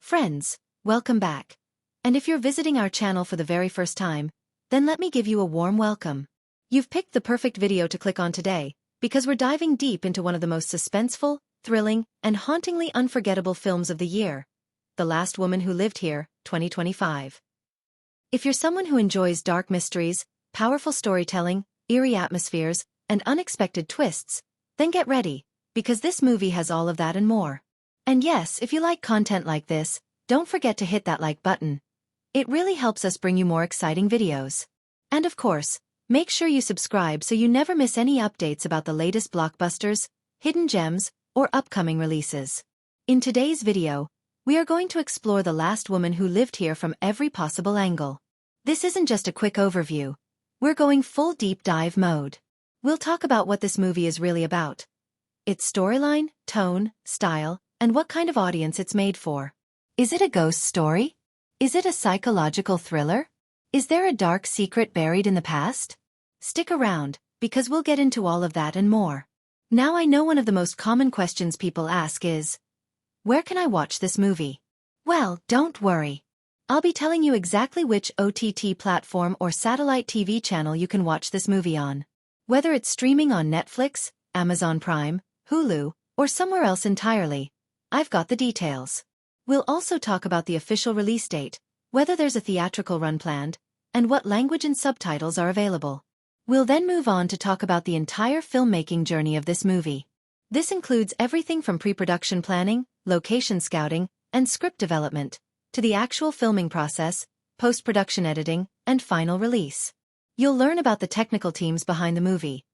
Friends, welcome back. And if you're visiting our channel for the very first time, then let me give you a warm welcome. You've picked the perfect video to click on today, because we're diving deep into one of the most suspenseful, thrilling, and hauntingly unforgettable films of the year, The Last Woman Who Lived Here, 2025. If you're someone who enjoys dark mysteries, powerful storytelling, eerie atmospheres, and unexpected twists, then get ready, because this movie has all of that and more. And yes, if you like content like this, don't forget to hit that like button. It really helps us bring you more exciting videos. And of course, make sure you subscribe so you never miss any updates about the latest blockbusters, hidden gems, or upcoming releases. In today's video, we are going to explore The Last Woman Who Lived Here from every possible angle. This isn't just a quick overview. We're going full deep dive mode. We'll talk about what this movie is really about, its storyline, tone, style, and what kind of audience it's made for. Is it a ghost story? Is it a psychological thriller? Is there a dark secret buried in the past? Stick around, because we'll get into all of that and more. Now I know one of the most common questions people ask is, where can I watch this movie? Well, don't worry. I'll be telling you exactly which OTT platform or satellite TV channel you can watch this movie on. Whether it's streaming on Netflix, Amazon Prime, Hulu, or somewhere else entirely, I've got the details. We'll also talk about the official release date, whether there's a theatrical run planned, and what language and subtitles are available. We'll then move on to talk about the entire filmmaking journey of this movie. This includes everything from pre-production planning, location scouting, and script development, to the actual filming process, post-production editing, and final release. You'll learn about the technical teams behind the movie,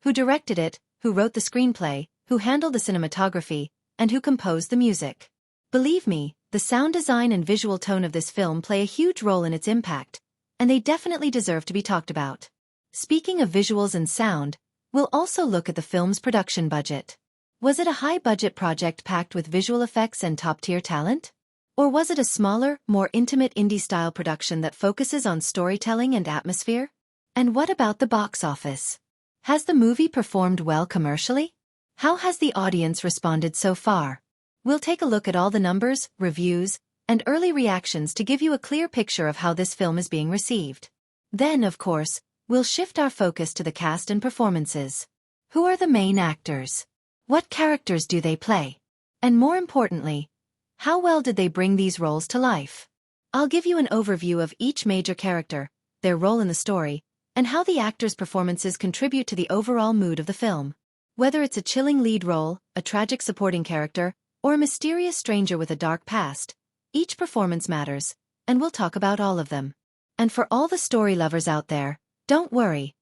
who directed it, who wrote the screenplay, who handled the cinematography, and who composed the music. Believe me, the sound design and visual tone of this film play a huge role in its impact, and they definitely deserve to be talked about. Speaking of visuals and sound, we'll also look at the film's production budget. Was it a high-budget project packed with visual effects and top-tier talent? Or was it a smaller, more intimate indie-style production that focuses on storytelling and atmosphere? And what about the box office? Has the movie performed well commercially? How has the audience responded so far? We'll take a look at all the numbers, reviews, and early reactions to give you a clear picture of how this film is being received. Then, of course, we'll shift our focus to the cast and performances. Who are the main actors? What characters do they play? And more importantly, how well did they bring these roles to life? I'll give you an overview of each major character, their role in the story, and how the actors' performances contribute to the overall mood of the film. Whether it's a chilling lead role, a tragic supporting character, or a mysterious stranger with a dark past, each performance matters, and we'll talk about all of them. And for all the story lovers out there, don't worry.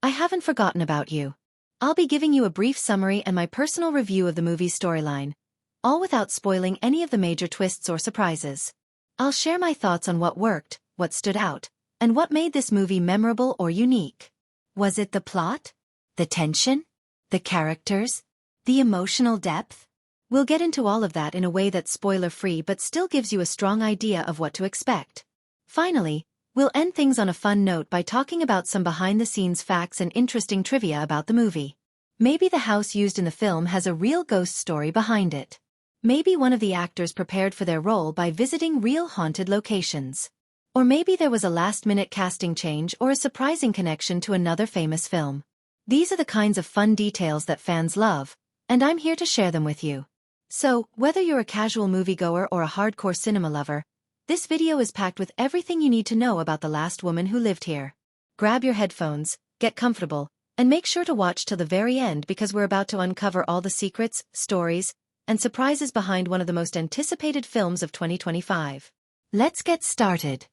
I haven't forgotten about you. I'll be giving you a brief summary and my personal review of the movie's storyline, all without spoiling any of the major twists or surprises. I'll share my thoughts on what worked, what stood out, and what made this movie memorable or unique. Was it the plot? The tension? The characters? The emotional depth? We'll get into all of that in a way that's spoiler-free but still gives you a strong idea of what to expect. Finally, we'll end things on a fun note by talking about some behind-the-scenes facts and interesting trivia about the movie. Maybe the house used in the film has a real ghost story behind it. Maybe one of the actors prepared for their role by visiting real haunted locations. Or maybe there was a last-minute casting change or a surprising connection to another famous film. These are the kinds of fun details that fans love, and I'm here to share them with you. So, whether you're a casual moviegoer or a hardcore cinema lover, this video is packed with everything you need to know about The Last Woman Who Lived Here. Grab your headphones, get comfortable, and make sure to watch till the very end because we're about to uncover all the secrets, stories, and surprises behind one of the most anticipated films of 2025. Let's get started.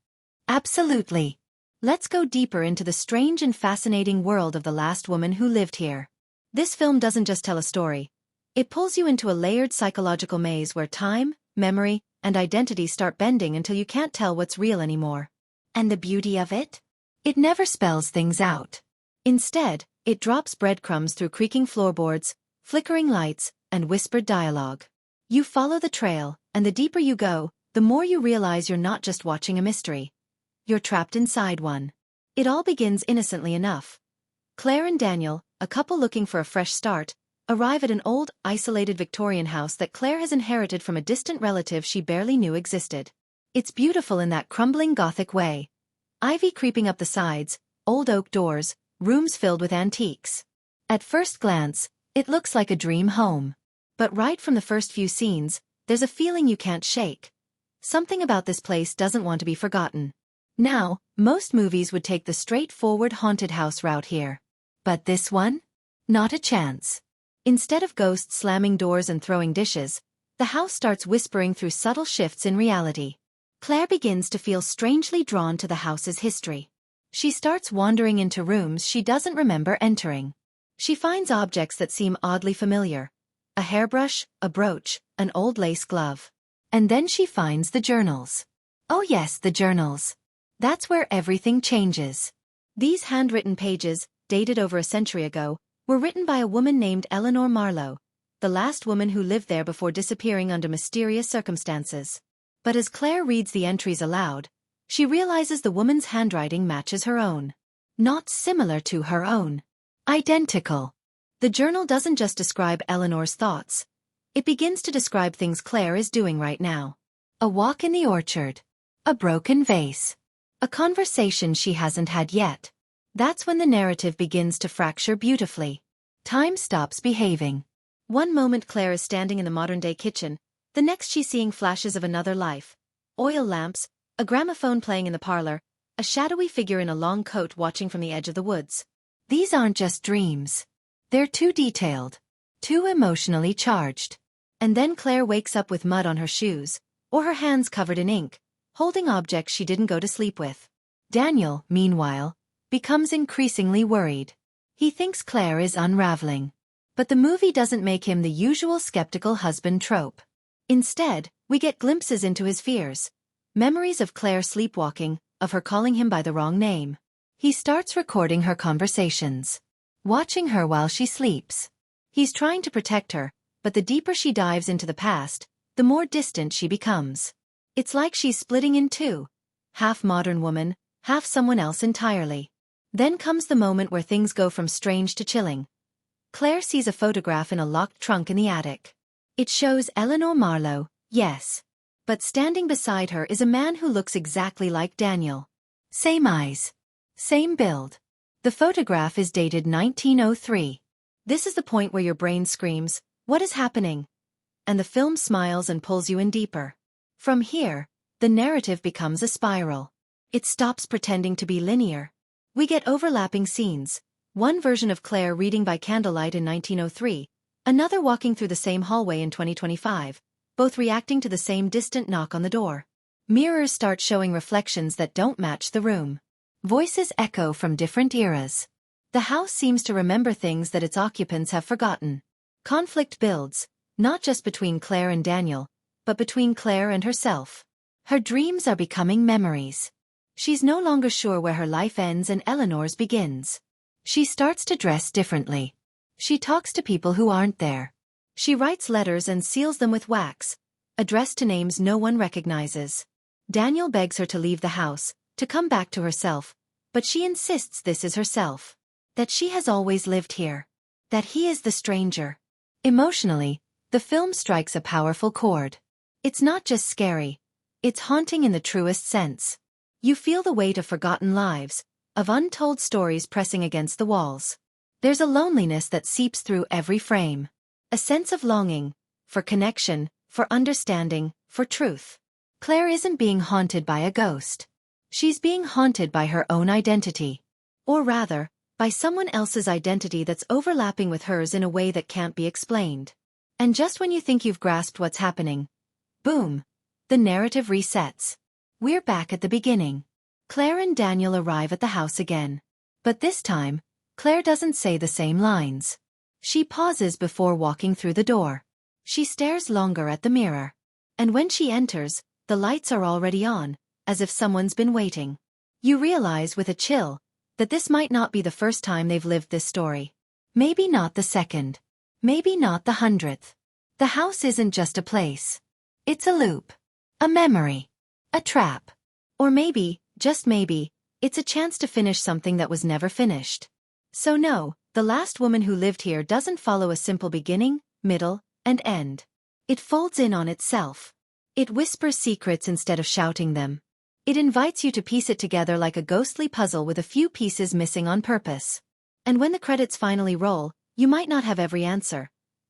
Absolutely. Let's go deeper into the strange and fascinating world of The Last Woman Who Lived Here. This film doesn't just tell a story. It pulls you into a layered psychological maze where time, memory, and identity start bending until you can't tell what's real anymore. And the beauty of it? It never spells things out. Instead, it drops breadcrumbs through creaking floorboards, flickering lights, and whispered dialogue. You follow the trail, and the deeper you go, the more you realize you're not just watching a mystery. You're trapped inside one. It all begins innocently enough. Claire and Daniel, a couple looking for a fresh start, arrive at an old, isolated Victorian house that Claire has inherited from a distant relative she barely knew existed. It's beautiful in that crumbling Gothic way. Ivy creeping up the sides, old oak doors, rooms filled with antiques. At first glance, it looks like a dream home. But right from the first few scenes, there's a feeling you can't shake. Something about this place doesn't want to be forgotten. Now, most movies would take the straightforward haunted house route here. But this one? Not a chance. Instead of ghosts slamming doors and throwing dishes, the house starts whispering through subtle shifts in reality. Claire begins to feel strangely drawn to the house's history. She starts wandering into rooms she doesn't remember entering. She finds objects that seem oddly familiar. A hairbrush, a brooch, an old lace glove. And then she finds the journals. Oh yes, the journals. That's where everything changes. These handwritten pages, dated over a century ago, were written by a woman named Eleanor Marlowe, the last woman who lived there before disappearing under mysterious circumstances. But as Claire reads the entries aloud, she realizes the woman's handwriting matches her own. Not similar to her own. Identical. The journal doesn't just describe Eleanor's thoughts. It begins to describe things Claire is doing right now. A walk in the orchard. A broken vase. A conversation she hasn't had yet. That's when the narrative begins to fracture beautifully. Time stops behaving. One moment Claire is standing in the modern-day kitchen, the next she's seeing flashes of another life. Oil lamps, a gramophone playing in the parlor, a shadowy figure in a long coat watching from the edge of the woods. These aren't just dreams. They're too detailed. Too emotionally charged. And then Claire wakes up with mud on her shoes, or her hands covered in ink, holding objects she didn't go to sleep with. Daniel, meanwhile, becomes increasingly worried. He thinks Claire is unraveling. But the movie doesn't make him the usual skeptical husband trope. Instead, we get glimpses into his fears. Memories of Claire sleepwalking, of her calling him by the wrong name. He starts recording her conversations. Watching her while she sleeps. He's trying to protect her, but the deeper she dives into the past, the more distant she becomes. It's like she's splitting in two. Half modern woman, half someone else entirely. Then comes the moment where things go from strange to chilling. Claire sees a photograph in a locked trunk in the attic. It shows Eleanor Marlowe, yes. But standing beside her is a man who looks exactly like Daniel. Same eyes. Same build. The photograph is dated 1903. This is the point where your brain screams, "What is happening?" And the film smiles and pulls you in deeper. From here, the narrative becomes a spiral. It stops pretending to be linear. We get overlapping scenes. One version of Claire reading by candlelight in 1903, another walking through the same hallway in 2025, both reacting to the same distant knock on the door. Mirrors start showing reflections that don't match the room. Voices echo from different eras. The house seems to remember things that its occupants have forgotten. Conflict builds, not just between Claire and Daniel, but between Claire and herself. Her dreams are becoming memories. She's no longer sure where her life ends and Eleanor's begins. She starts to dress differently. She talks to people who aren't there. She writes letters and seals them with wax, addressed to names no one recognizes. Daniel begs her to leave the house, to come back to herself, but she insists this is herself. That she has always lived here. That he is the stranger. Emotionally, the film strikes a powerful chord. It's not just scary. It's haunting in the truest sense. You feel the weight of forgotten lives, of untold stories pressing against the walls. There's a loneliness that seeps through every frame. A sense of longing, for connection, for understanding, for truth. Claire isn't being haunted by a ghost. She's being haunted by her own identity. Or rather, by someone else's identity that's overlapping with hers in a way that can't be explained. And just when you think you've grasped what's happening, boom, the narrative resets. We're back at the beginning. Claire and Daniel arrive at the house again. But this time, Claire doesn't say the same lines. She pauses before walking through the door. She stares longer at the mirror. And when she enters, the lights are already on, as if someone's been waiting. You realize with a chill that this might not be the first time they've lived this story. Maybe not the second. Maybe not the 100th. The house isn't just a place. It's a loop. A memory. A trap. Or maybe, just maybe, it's a chance to finish something that was never finished. So no, The Last Woman Who Lived Here doesn't follow a simple beginning, middle, and end. It folds in on itself. It whispers secrets instead of shouting them. It invites you to piece it together like a ghostly puzzle with a few pieces missing on purpose. And when the credits finally roll, you might not have every answer,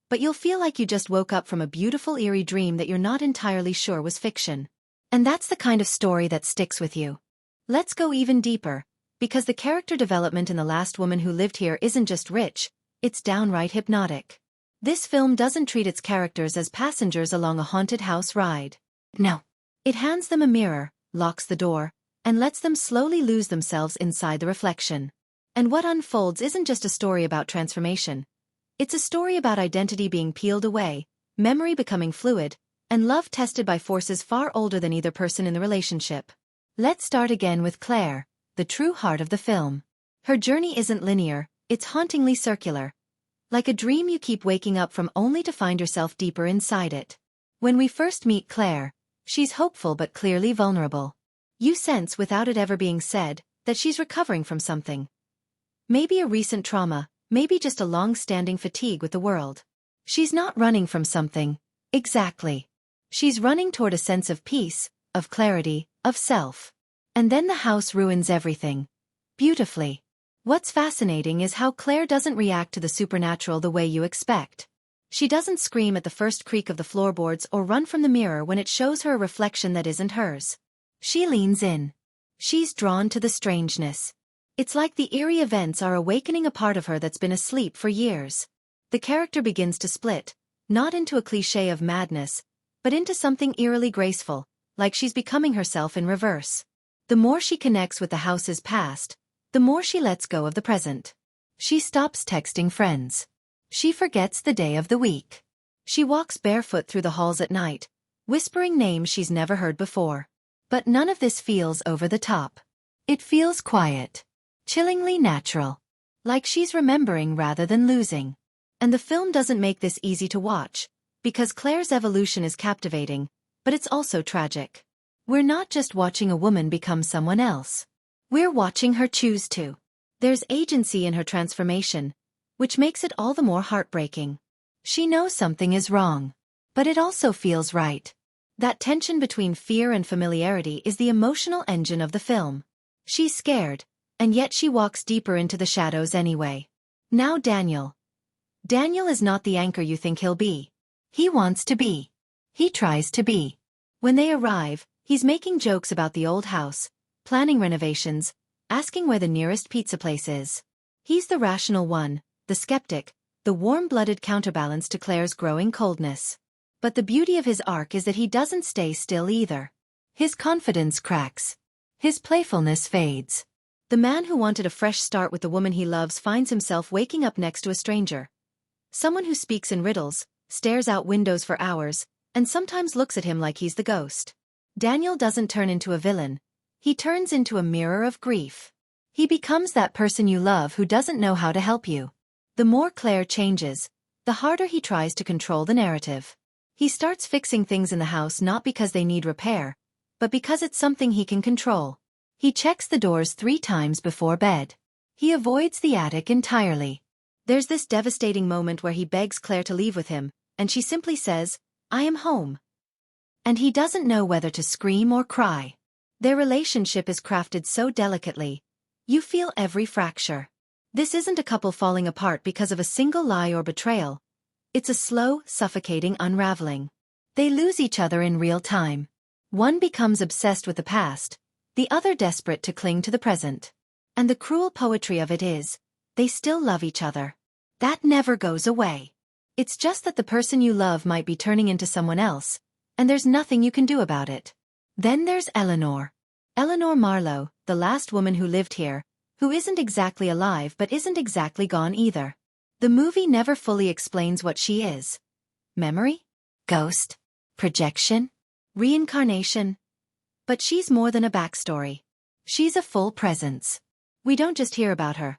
but you'll feel like you just woke up from a beautiful eerie dream that you're not entirely sure was fiction. And that's the kind of story that sticks with you. Let's go even deeper, because the character development in The Last Woman Who Lived Here isn't just rich, it's downright hypnotic. This film doesn't treat its characters as passengers along a haunted house ride. No. It hands them a mirror, locks the door, and lets them slowly lose themselves inside the reflection. And what unfolds isn't just a story about transformation. It's a story about identity being peeled away, memory becoming fluid, and love tested by forces far older than either person in the relationship. Let's start again with Claire, the true heart of the film. Her journey isn't linear, it's hauntingly circular. Like a dream you keep waking up from only to find yourself deeper inside it. When we first meet Claire, she's hopeful but clearly vulnerable. You sense, without it ever being said, that she's recovering from something. Maybe a recent trauma, maybe just a long-standing fatigue with the world. She's not running from something, exactly. She's running toward a sense of peace, of clarity, of self. And then the house ruins everything. Beautifully. What's fascinating is how Claire doesn't react to the supernatural the way you expect. She doesn't scream at the first creak of the floorboards or run from the mirror when it shows her a reflection that isn't hers. She leans in. She's drawn to the strangeness. It's like the eerie events are awakening a part of her that's been asleep for years. The character begins to split, not into a cliché of madness, but into something eerily graceful, like she's becoming herself in reverse. The more she connects with the house's past, the more she lets go of the present. She stops texting friends. She forgets the day of the week. She walks barefoot through the halls at night, whispering names she's never heard before. But none of this feels over the top. It feels quiet. Chillingly natural. Like she's remembering rather than losing. And the film doesn't make this easy to watch, because Claire's evolution is captivating, but it's also tragic. We're not just watching a woman become someone else. We're watching her choose to. There's agency in her transformation, which makes it all the more heartbreaking. She knows something is wrong, but it also feels right. That tension between fear and familiarity is the emotional engine of the film. She's scared, and yet she walks deeper into the shadows anyway. Now Daniel. Daniel is not the anchor you think he'll be. He wants to be. He tries to be. When they arrive, he's making jokes about the old house, planning renovations, asking where the nearest pizza place is. He's the rational one, the skeptic, the warm-blooded counterbalance to Claire's growing coldness. But the beauty of his arc is that he doesn't stay still either. His confidence cracks. His playfulness fades. The man who wanted a fresh start with the woman he loves finds himself waking up next to a stranger. Someone who speaks in riddles, stares out windows for hours, and sometimes looks at him like he's the ghost. Daniel doesn't turn into a villain. He turns into a mirror of grief. He becomes that person you love who doesn't know how to help you. The more Claire changes, the harder he tries to control the narrative. He starts fixing things in the house not because they need repair, but because it's something he can control. He checks the doors 3 times before bed. He avoids the attic entirely. There's this devastating moment where he begs Claire to leave with him, and she simply says, "I am home." And he doesn't know whether to scream or cry. Their relationship is crafted so delicately. You feel every fracture. This isn't a couple falling apart because of a single lie or betrayal. It's a slow, suffocating unraveling. They lose each other in real time. One becomes obsessed with the past, the other desperate to cling to the present. And the cruel poetry of it is, they still love each other. That never goes away. It's just that the person you love might be turning into someone else, and there's nothing you can do about it. Then there's Eleanor. Eleanor Marlowe, the last woman who lived here, who isn't exactly alive but isn't exactly gone either. The movie never fully explains what she is. Memory? Ghost? Projection? Reincarnation? But she's more than a backstory. She's a full presence. We don't just hear about her.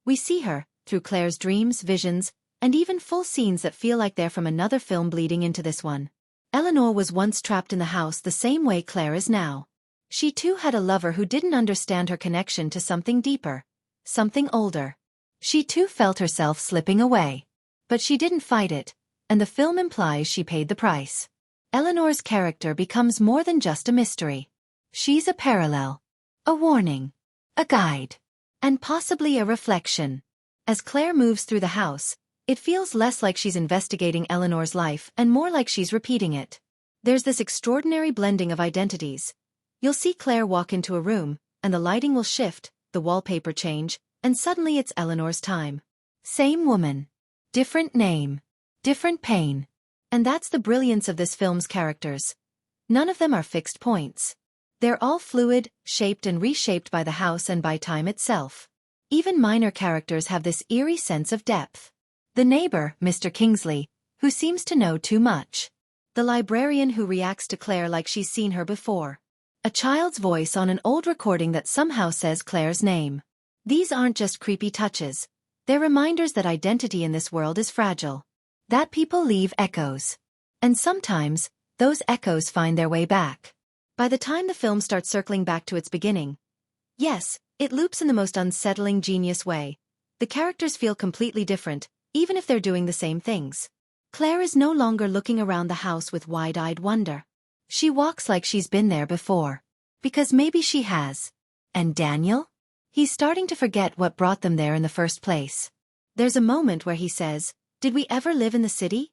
We see her, through Claire's dreams, visions, and even full scenes that feel like they're from another film bleeding into this one. Eleanor was once trapped in the house the same way Claire is now. She too had a lover who didn't understand her connection to something deeper, something older. She too felt herself slipping away. But she didn't fight it, and the film implies she paid the price. Eleanor's character becomes more than just a mystery. She's a parallel, a warning, a guide, and possibly a reflection. As Claire moves through the house, it feels less like she's investigating Eleanor's life and more like she's repeating it. There's this extraordinary blending of identities. You'll see Claire walk into a room, and the lighting will shift, the wallpaper change, and suddenly it's Eleanor's time. Same woman. Different name. Different pain. And that's the brilliance of this film's characters. None of them are fixed points. They're all fluid, shaped and reshaped by the house and by time itself. Even minor characters have this eerie sense of depth. The neighbor, Mr. Kingsley, who seems to know too much. The librarian who reacts to Claire like she's seen her before. A child's voice on an old recording that somehow says Claire's name. These aren't just creepy touches. They're reminders that identity in this world is fragile. That people leave echoes. And sometimes, those echoes find their way back. By the time the film starts circling back to its beginning, yes, it loops in the most unsettling, genius way. The characters feel completely different, even if they're doing the same things. Claire is no longer looking around the house with wide-eyed wonder. She walks like she's been there before. Because maybe she has. And Daniel? He's starting to forget what brought them there in the first place. There's a moment where he says, "Did we ever live in the city?"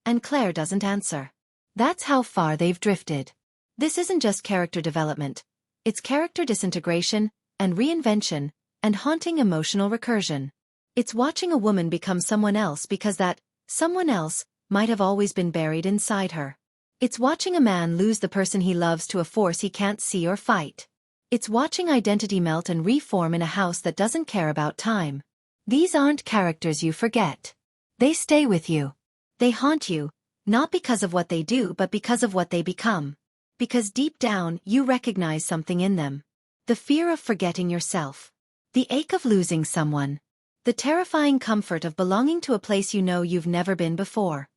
And Claire doesn't answer. That's how far they've drifted. This isn't just character development. It's character disintegration, and reinvention, and haunting emotional recursion. It's watching a woman become someone else because that someone else might have always been buried inside her. It's watching a man lose the person he loves to a force he can't see or fight. It's watching identity melt and reform in a house that doesn't care about time. These aren't characters you forget. They stay with you. They haunt you, not because of what they do but because of what they become. Because deep down you recognize something in them. The fear of forgetting yourself. The ache of losing someone. The terrifying comfort of belonging to a place you know you've never been before.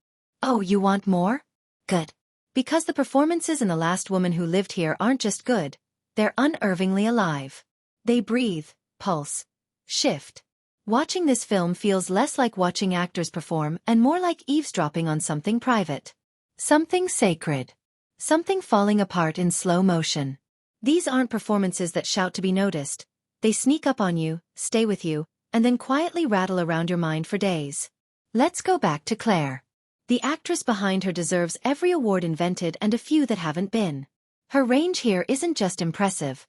Oh, you want more? Good. Because the performances in The Last Woman Who Lived Here aren't just good, they're unervingly alive. They breathe, pulse, shift. Watching this film feels less like watching actors perform and more like eavesdropping on something private. Something sacred. Something falling apart in slow motion. These aren't performances that shout to be noticed. They sneak up on you, stay with you, and then quietly rattle around your mind for days. Let's go back to Claire. The actress behind her deserves every award invented and a few that haven't been. Her range here isn't just impressive.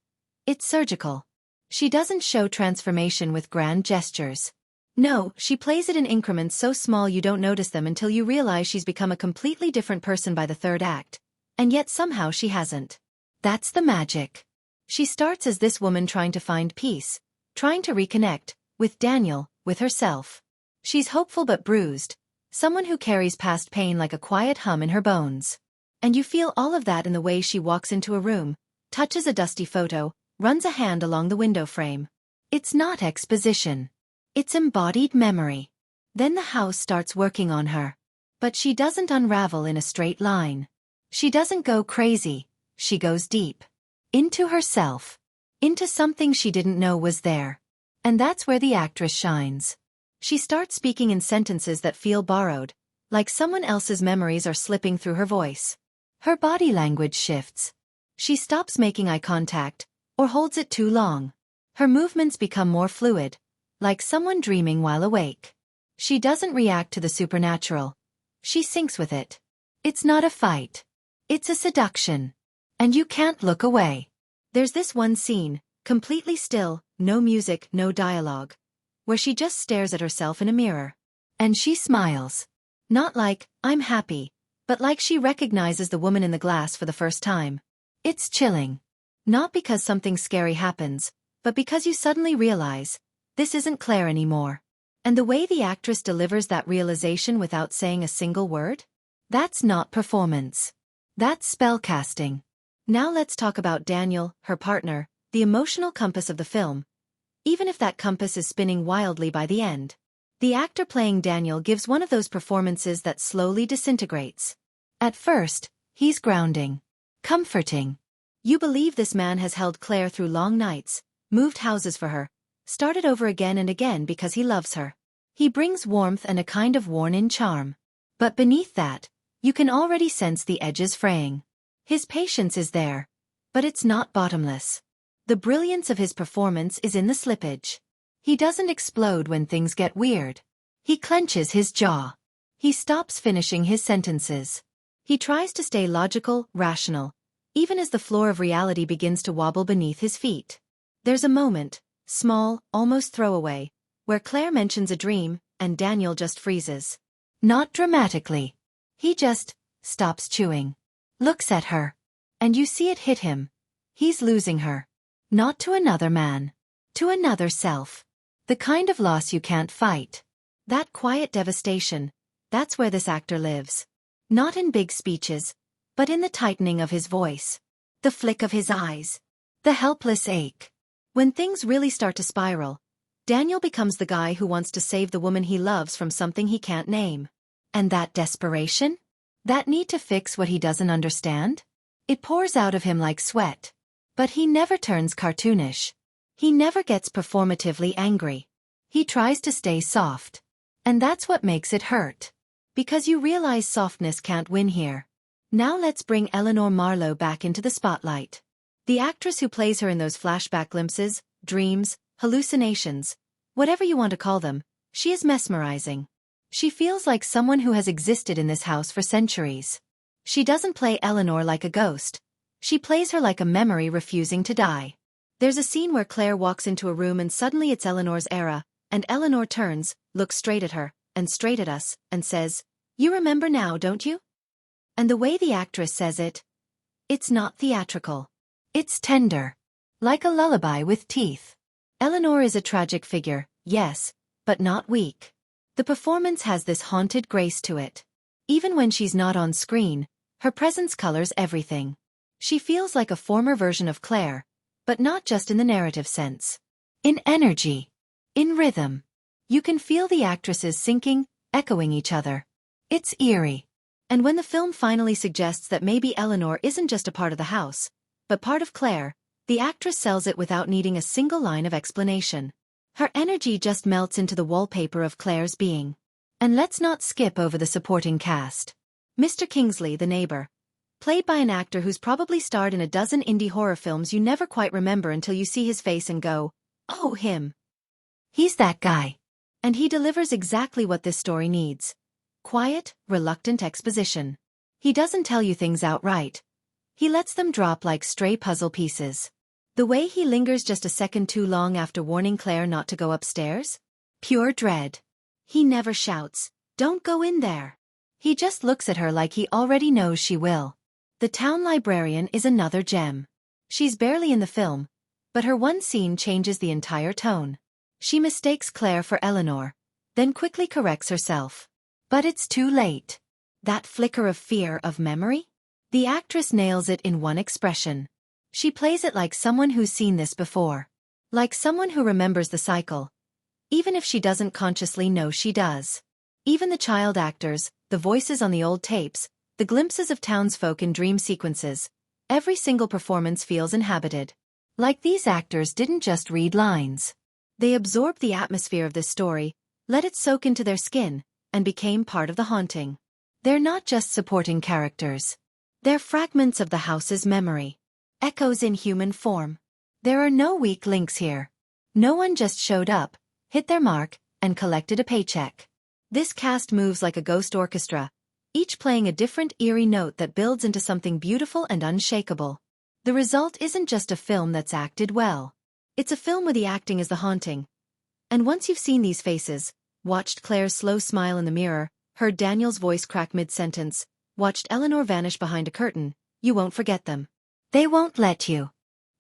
It's surgical. She doesn't show transformation with grand gestures. No, she plays it in increments so small you don't notice them until you realize she's become a completely different person by the third act. And yet somehow she hasn't. That's the magic. She starts as this woman trying to find peace, trying to reconnect, with Daniel, with herself. She's hopeful but bruised. Someone who carries past pain like a quiet hum in her bones. And you feel all of that in the way she walks into a room, touches a dusty photo, runs a hand along the window frame. It's not exposition. It's embodied memory. Then the house starts working on her. But she doesn't unravel in a straight line. She doesn't go crazy. She goes deep. Into herself. Into something she didn't know was there. And that's where the actress shines. She starts speaking in sentences that feel borrowed, like someone else's memories are slipping through her voice. Her body language shifts. She stops making eye contact, or holds it too long. Her movements become more fluid, like someone dreaming while awake. She doesn't react to the supernatural. She sinks with it. It's not a fight. It's a seduction. And you can't look away. There's this one scene, completely still, no music, no dialogue, where she just stares at herself in a mirror. And she smiles. Not like, "I'm happy," but like she recognizes the woman in the glass for the first time. It's chilling. Not because something scary happens, but because you suddenly realize, this isn't Claire anymore. And the way the actress delivers that realization without saying a single word? That's not performance. That's spellcasting. Now let's talk about Daniel, her partner, the emotional compass of the film. Even if that compass is spinning wildly by the end. The actor playing Daniel gives one of those performances that slowly disintegrates. At first, he's grounding. Comforting. You believe this man has held Claire through long nights, moved houses for her, Start it over again and again because he loves her. He brings warmth and a kind of worn-in charm. But beneath that, you can already sense the edges fraying. His patience is there, but it's not bottomless. The brilliance of his performance is in the slippage. He doesn't explode when things get weird. He clenches his jaw. He stops finishing his sentences. He tries to stay logical, rational, even as the floor of reality begins to wobble beneath his feet. There's a moment, small, almost throwaway, where Claire mentions a dream, and Daniel just freezes. Not dramatically. He just stops chewing. Looks at her. And you see it hit him. He's losing her. Not to another man. To another self. The kind of loss you can't fight. That quiet devastation, that's where this actor lives. Not in big speeches, but in the tightening of his voice. The flick of his eyes. The helpless ache. When things really start to spiral, Daniel becomes the guy who wants to save the woman he loves from something he can't name. And that desperation? That need to fix what he doesn't understand? It pours out of him like sweat. But he never turns cartoonish. He never gets performatively angry. He tries to stay soft. And that's what makes it hurt. Because you realize softness can't win here. Now let's bring Eleanor Marlowe back into the spotlight. The actress who plays her in those flashback glimpses, dreams, hallucinations, whatever you want to call them, she is mesmerizing. She feels like someone who has existed in this house for centuries. She doesn't play Eleanor like a ghost. She plays her like a memory refusing to die. There's a scene where Claire walks into a room and suddenly it's Eleanor's era, and Eleanor turns, looks straight at her, and straight at us, and says, "You remember now, don't you?" And the way the actress says it, it's not theatrical. It's tender. Like a lullaby with teeth. Eleanor is a tragic figure, yes, but not weak. The performance has this haunted grace to it. Even when she's not on screen, her presence colors everything. She feels like a former version of Claire, but not just in the narrative sense. In energy. In rhythm. You can feel the actresses syncing, echoing each other. It's eerie. And when the film finally suggests that maybe Eleanor isn't just a part of the house, but part of Claire, the actress sells it without needing a single line of explanation. Her energy just melts into the wallpaper of Claire's being. And let's not skip over the supporting cast. Mr. Kingsley, the neighbor. Played by an actor who's probably starred in a dozen indie horror films you never quite remember until you see his face and go, "Oh, him." He's that guy. And he delivers exactly what this story needs. Quiet, reluctant exposition. He doesn't tell you things outright. He lets them drop like stray puzzle pieces. The way he lingers just a second too long after warning Claire not to go upstairs? Pure dread. He never shouts, "Don't go in there." He just looks at her like he already knows she will. The town librarian is another gem. She's barely in the film, but her one scene changes the entire tone. She mistakes Claire for Eleanor, then quickly corrects herself. But it's too late. That flicker of fear of memory? The actress nails it in one expression. She plays it like someone who's seen this before. Like someone who remembers the cycle. Even if she doesn't consciously know she does. Even the child actors, the voices on the old tapes, the glimpses of townsfolk in dream sequences, every single performance feels inhabited. Like these actors didn't just read lines. They absorbed the atmosphere of this story, let it soak into their skin, and became part of the haunting. They're not just supporting characters. They're fragments of the house's memory. Echoes in human form. There are no weak links here. No one just showed up, hit their mark, and collected a paycheck. This cast moves like a ghost orchestra, each playing a different eerie note that builds into something beautiful and unshakable. The result isn't just a film that's acted well. It's a film where the acting is the haunting. And once you've seen these faces, watched Claire's slow smile in the mirror, heard Daniel's voice crack mid-sentence, watched Eleanor vanish behind a curtain, you won't forget them. They won't let you.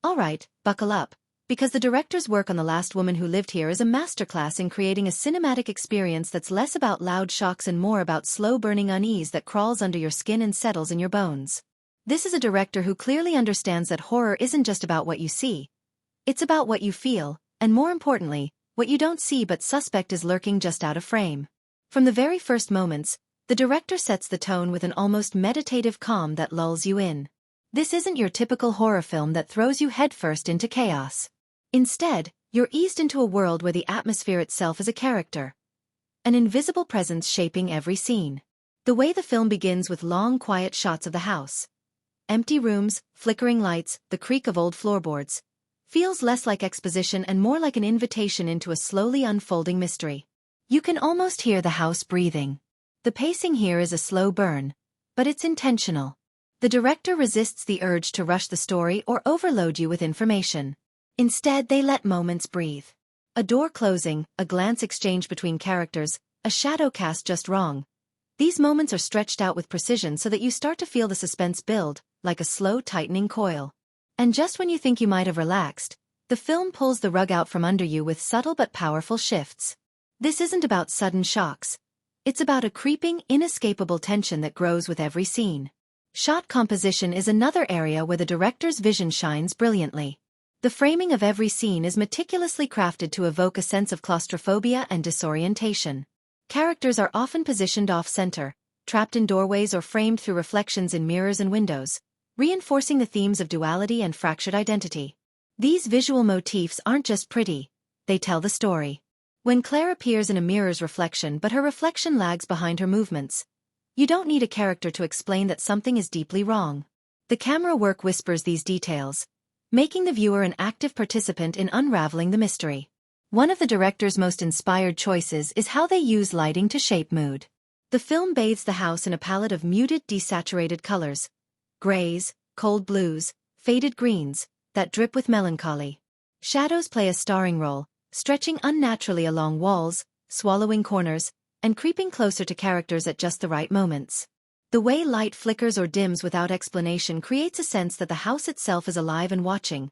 Alright, buckle up, because the director's work on The Last Woman Who Lived Here is a masterclass in creating a cinematic experience that's less about loud shocks and more about slow-burning unease that crawls under your skin and settles in your bones. This is a director who clearly understands that horror isn't just about what you see. It's about what you feel, and more importantly, what you don't see but suspect is lurking just out of frame. From the very first moments, the director sets the tone with an almost meditative calm that lulls you in. This isn't your typical horror film that throws you headfirst into chaos. Instead, You're eased into a world where the atmosphere itself is a character, an invisible presence shaping every scene. The way the film begins with long, quiet shots of the house, empty rooms, flickering lights, the creak of old floorboards, feels less like exposition and more like an invitation into a slowly unfolding mystery. You can almost hear the house breathing. The pacing here is a slow burn, but it's intentional. The director resists the urge to rush the story or overload you with information. Instead, they let moments breathe. A door closing, a glance exchanged between characters, a shadow cast just wrong. These moments are stretched out with precision so that you start to feel the suspense build, like a slow tightening coil. And just when you think you might have relaxed, the film pulls the rug out from under you with subtle but powerful shifts. This isn't about sudden shocks. It's about a creeping, inescapable tension that grows with every scene. Shot composition is another area where the director's vision shines brilliantly. The framing of every scene is meticulously crafted to evoke a sense of claustrophobia and disorientation. Characters are often positioned off-center, trapped in doorways or framed through reflections in mirrors and windows, reinforcing the themes of duality and fractured identity. These visual motifs aren't just pretty, they tell the story. When Claire appears in a mirror's reflection but her reflection lags behind her movements, you don't need a character to explain that something is deeply wrong. The camera work whispers these details, making the viewer an active participant in unraveling the mystery. One of the director's most inspired choices is how they use lighting to shape mood. The film bathes the house in a palette of muted, desaturated colors, grays, cold blues, faded greens, that drip with melancholy. Shadows play a starring role, stretching unnaturally along walls, swallowing corners, and creeping closer to characters at just the right moments. The way light flickers or dims without explanation creates a sense that the house itself is alive and watching,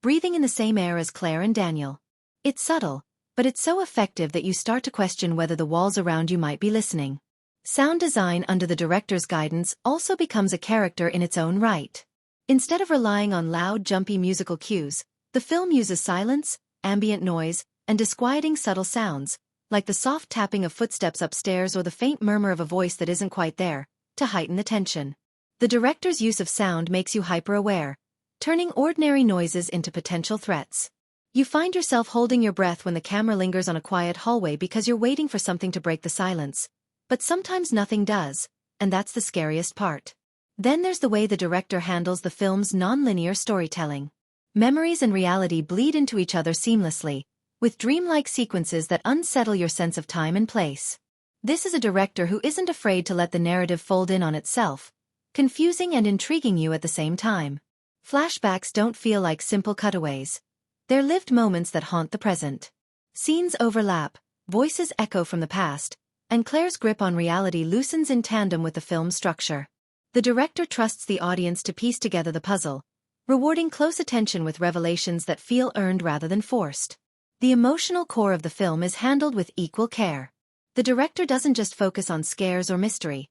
breathing in the same air as Claire and Daniel. It's subtle, but it's so effective that you start to question whether the walls around you might be listening. Sound design under the director's guidance also becomes a character in its own right. Instead of relying on loud, jumpy musical cues, the film uses silence, ambient noise, and disquieting subtle sounds, like the soft tapping of footsteps upstairs or the faint murmur of a voice that isn't quite there, to heighten the tension. The director's use of sound makes you hyper-aware, turning ordinary noises into potential threats. You find yourself holding your breath when the camera lingers on a quiet hallway because you're waiting for something to break the silence. But sometimes nothing does, and that's the scariest part. Then there's the way the director handles the film's non-linear storytelling. Memories and reality bleed into each other seamlessly, with dreamlike sequences that unsettle your sense of time and place. This is a director who isn't afraid to let the narrative fold in on itself, confusing and intriguing you at the same time. Flashbacks don't feel like simple cutaways. They're lived moments that haunt the present. Scenes overlap, voices echo from the past, and Claire's grip on reality loosens in tandem with the film's structure. The director trusts the audience to piece together the puzzle, rewarding close attention with revelations that feel earned rather than forced. The emotional core of the film is handled with equal care. The director doesn't just focus on scares or mystery.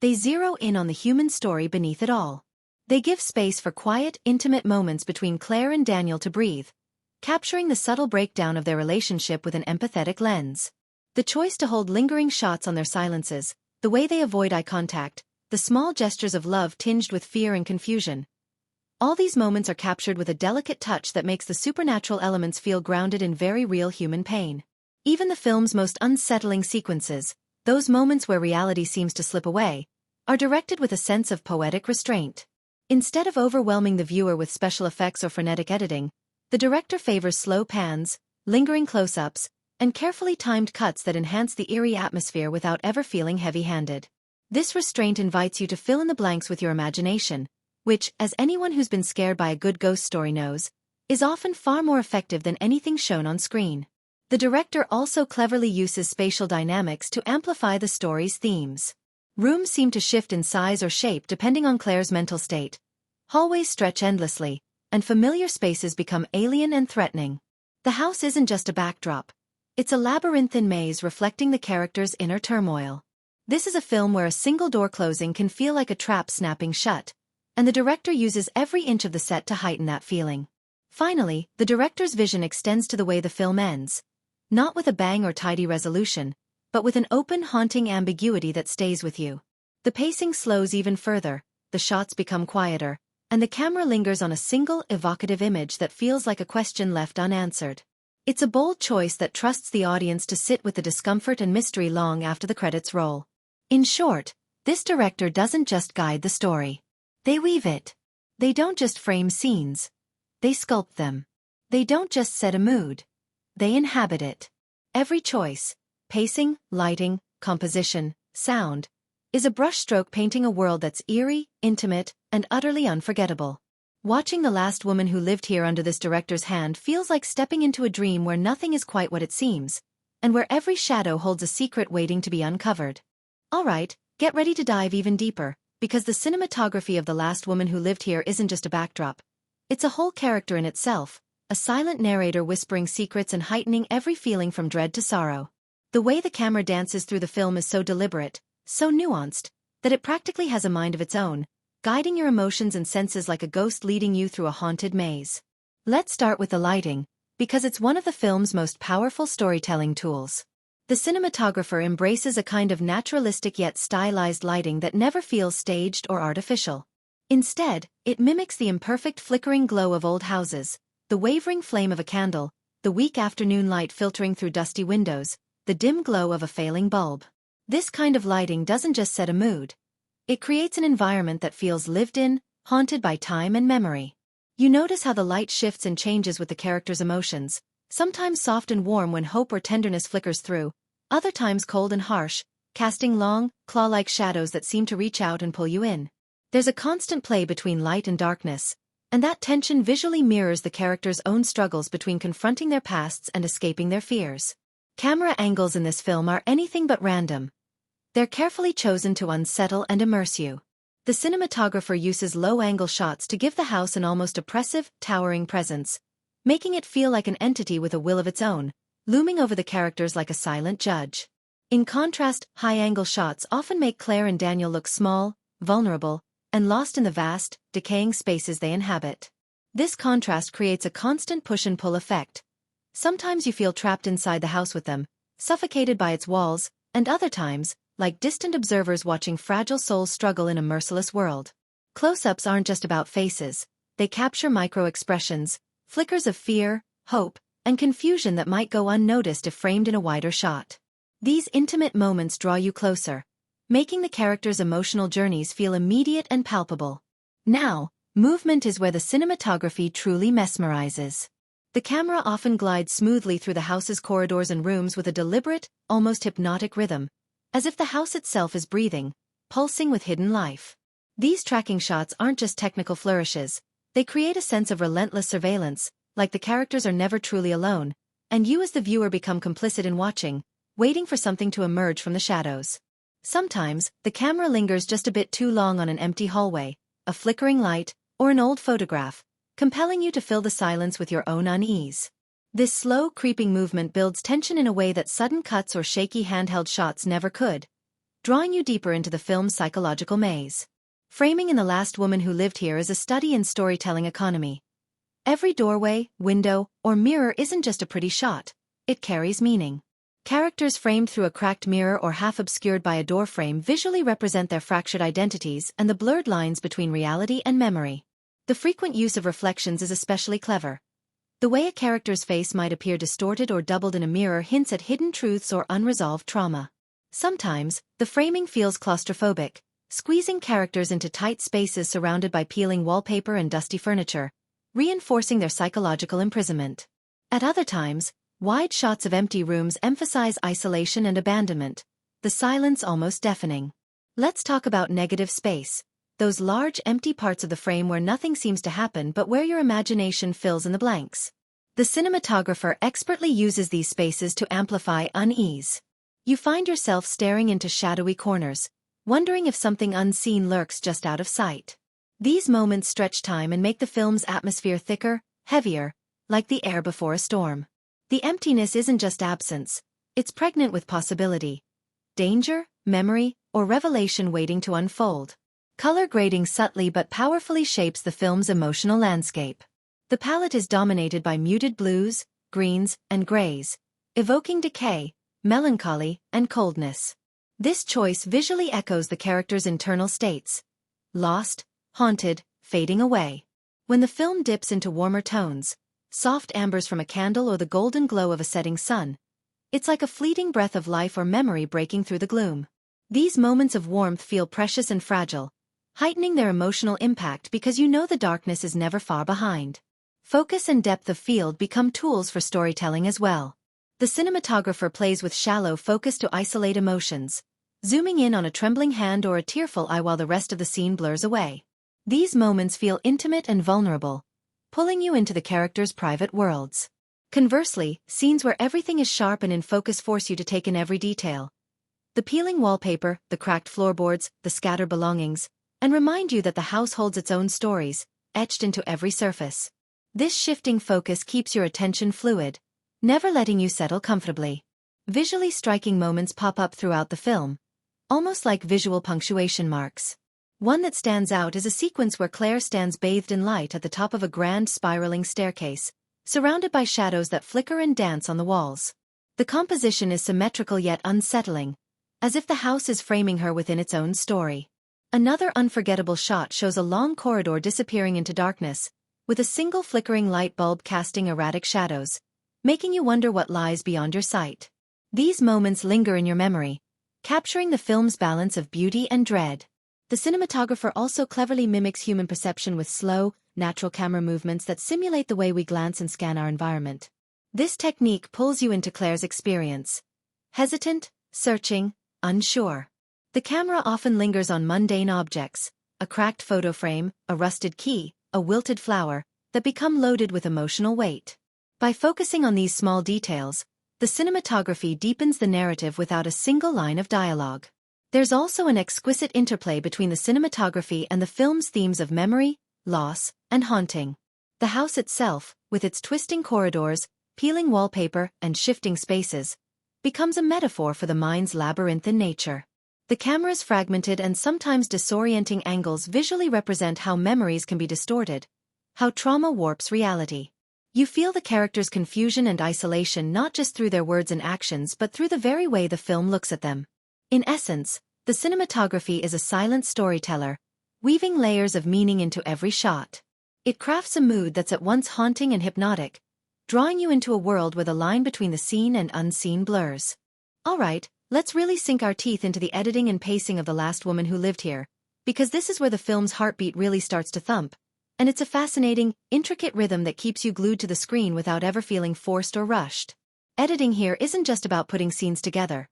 They zero in on the human story beneath it all. They give space for quiet, intimate moments between Claire and Daniel to breathe, capturing the subtle breakdown of their relationship with an empathetic lens. The choice to hold lingering shots on their silences, the way they avoid eye contact, the small gestures of love tinged with fear and confusion. All these moments are captured with a delicate touch that makes the supernatural elements feel grounded in very real human pain. Even the film's most unsettling sequences, those moments where reality seems to slip away, are directed with a sense of poetic restraint. Instead of overwhelming the viewer with special effects or frenetic editing, the director favors slow pans, lingering close-ups, and carefully timed cuts that enhance the eerie atmosphere without ever feeling heavy-handed. This restraint invites you to fill in the blanks with your imagination, which, as anyone who's been scared by a good ghost story knows, is often far more effective than anything shown on screen. The director also cleverly uses spatial dynamics to amplify the story's themes. Rooms seem to shift in size or shape depending on Claire's mental state. Hallways stretch endlessly, and familiar spaces become alien and threatening. The house isn't just a backdrop. It's a labyrinthine maze reflecting the character's inner turmoil. This is a film where a single door closing can feel like a trap snapping shut, and the director uses every inch of the set to heighten that feeling. Finally, the director's vision extends to the way the film ends. Not with a bang or tidy resolution, but with an open, haunting ambiguity that stays with you. The pacing slows even further, the shots become quieter, and the camera lingers on a single, evocative image that feels like a question left unanswered. It's a bold choice that trusts the audience to sit with the discomfort and mystery long after the credits roll. In short, this director doesn't just guide the story. They weave it. They don't just frame scenes. They sculpt them. They don't just set a mood. They inhabit it. Every choice, pacing, lighting, composition, sound, is a brushstroke painting a world that's eerie, intimate, and utterly unforgettable. Watching The Last Woman Who Lived Here under this director's hand feels like stepping into a dream where nothing is quite what it seems, and where every shadow holds a secret waiting to be uncovered. Alright, get ready to dive even deeper, because the cinematography of The Last Woman Who Lived Here isn't just a backdrop. It's a whole character in itself, a silent narrator whispering secrets and heightening every feeling from dread to sorrow. The way the camera dances through the film is so deliberate, so nuanced, that it practically has a mind of its own, guiding your emotions and senses like a ghost leading you through a haunted maze. Let's start with the lighting, because it's one of the film's most powerful storytelling tools. The cinematographer embraces a kind of naturalistic yet stylized lighting that never feels staged or artificial. Instead, it mimics the imperfect flickering glow of old houses, the wavering flame of a candle, the weak afternoon light filtering through dusty windows, the dim glow of a failing bulb. This kind of lighting doesn't just set a mood. It creates an environment that feels lived in, haunted by time and memory. You notice how the light shifts and changes with the character's emotions, sometimes soft and warm when hope or tenderness flickers through, other times cold and harsh, casting long, claw-like shadows that seem to reach out and pull you in. There's a constant play between light and darkness, and that tension visually mirrors the characters' own struggles between confronting their pasts and escaping their fears. Camera angles in this film are anything but random. They're carefully chosen to unsettle and immerse you. The cinematographer uses low-angle shots to give the house an almost oppressive, towering presence, making it feel like an entity with a will of its own, looming over the characters like a silent judge. In contrast, high-angle shots often make Claire and Daniel look small, vulnerable, and lost in the vast, decaying spaces they inhabit. This contrast creates a constant push-and-pull effect. Sometimes you feel trapped inside the house with them, suffocated by its walls, and other times, like distant observers watching fragile souls struggle in a merciless world. Close-ups aren't just about faces. They capture micro-expressions, flickers of fear, hope, and confusion that might go unnoticed if framed in a wider shot. These intimate moments draw you closer, making the characters' emotional journeys feel immediate and palpable. Now, movement is where the cinematography truly mesmerizes. The camera often glides smoothly through the house's corridors and rooms with a deliberate, almost hypnotic rhythm, as if the house itself is breathing, pulsing with hidden life. These tracking shots aren't just technical flourishes. They create a sense of relentless surveillance, like the characters are never truly alone, and you as the viewer become complicit in watching, waiting for something to emerge from the shadows. Sometimes, the camera lingers just a bit too long on an empty hallway, a flickering light, or an old photograph, compelling you to fill the silence with your own unease. This slow, creeping movement builds tension in a way that sudden cuts or shaky handheld shots never could, drawing you deeper into the film's psychological maze. Framing in The Last Woman Who Lived Here is a study in storytelling economy. Every doorway, window, or mirror isn't just a pretty shot. It carries meaning. Characters framed through a cracked mirror or half obscured by a doorframe visually represent their fractured identities and the blurred lines between reality and memory. The frequent use of reflections is especially clever. The way a character's face might appear distorted or doubled in a mirror hints at hidden truths or unresolved trauma. Sometimes, the framing feels claustrophobic, squeezing characters into tight spaces surrounded by peeling wallpaper and dusty furniture, reinforcing their psychological imprisonment. At other times, wide shots of empty rooms emphasize isolation and abandonment, the silence almost deafening. Let's talk about negative space, those large empty parts of the frame where nothing seems to happen but where your imagination fills in the blanks. The cinematographer expertly uses these spaces to amplify unease. You find yourself staring into shadowy corners, wondering if something unseen lurks just out of sight. These moments stretch time and make the film's atmosphere thicker, heavier, like the air before a storm. The emptiness isn't just absence, it's pregnant with possibility. Danger, memory, or revelation waiting to unfold. Color grading subtly but powerfully shapes the film's emotional landscape. The palette is dominated by muted blues, greens, and grays, evoking decay, melancholy, and coldness. This choice visually echoes the characters' internal states. Lost, haunted, fading away. When the film dips into warmer tones, soft ambers from a candle or the golden glow of a setting sun. It's like a fleeting breath of life or memory breaking through the gloom. These moments of warmth feel precious and fragile, heightening their emotional impact because you know the darkness is never far behind. Focus and depth of field become tools for storytelling as well. The cinematographer plays with shallow focus to isolate emotions, zooming in on a trembling hand or a tearful eye while the rest of the scene blurs away. These moments feel intimate and vulnerable, pulling you into the characters' private worlds. Conversely, scenes where everything is sharp and in focus force you to take in every detail. The peeling wallpaper, the cracked floorboards, the scattered belongings, and remind you that the house holds its own stories, etched into every surface. This shifting focus keeps your attention fluid, never letting you settle comfortably. Visually striking moments pop up throughout the film, almost like visual punctuation marks. One that stands out is a sequence where Claire stands bathed in light at the top of a grand spiraling staircase, surrounded by shadows that flicker and dance on the walls. The composition is symmetrical yet unsettling, as if the house is framing her within its own story. Another unforgettable shot shows a long corridor disappearing into darkness, with a single flickering light bulb casting erratic shadows, making you wonder what lies beyond your sight. These moments linger in your memory, capturing the film's balance of beauty and dread. The cinematographer also cleverly mimics human perception with slow, natural camera movements that simulate the way we glance and scan our environment. This technique pulls you into Claire's experience. Hesitant, searching, unsure. The camera often lingers on mundane objects, a cracked photo frame, a rusted key, a wilted flower, that become loaded with emotional weight. By focusing on these small details, the cinematography deepens the narrative without a single line of dialogue. There's also an exquisite interplay between the cinematography and the film's themes of memory, loss, and haunting. The house itself, with its twisting corridors, peeling wallpaper, and shifting spaces, becomes a metaphor for the mind's labyrinthine nature. The camera's fragmented and sometimes disorienting angles visually represent how memories can be distorted, how trauma warps reality. You feel the characters' confusion and isolation not just through their words and actions but through the very way the film looks at them. In essence, the cinematography is a silent storyteller, weaving layers of meaning into every shot. It crafts a mood that's at once haunting and hypnotic, drawing you into a world where the line between the seen and unseen blurs. Alright, let's really sink our teeth into the editing and pacing of The Last Woman Who Lived Here, because this is where the film's heartbeat really starts to thump, and it's a fascinating, intricate rhythm that keeps you glued to the screen without ever feeling forced or rushed. Editing here isn't just about putting scenes together.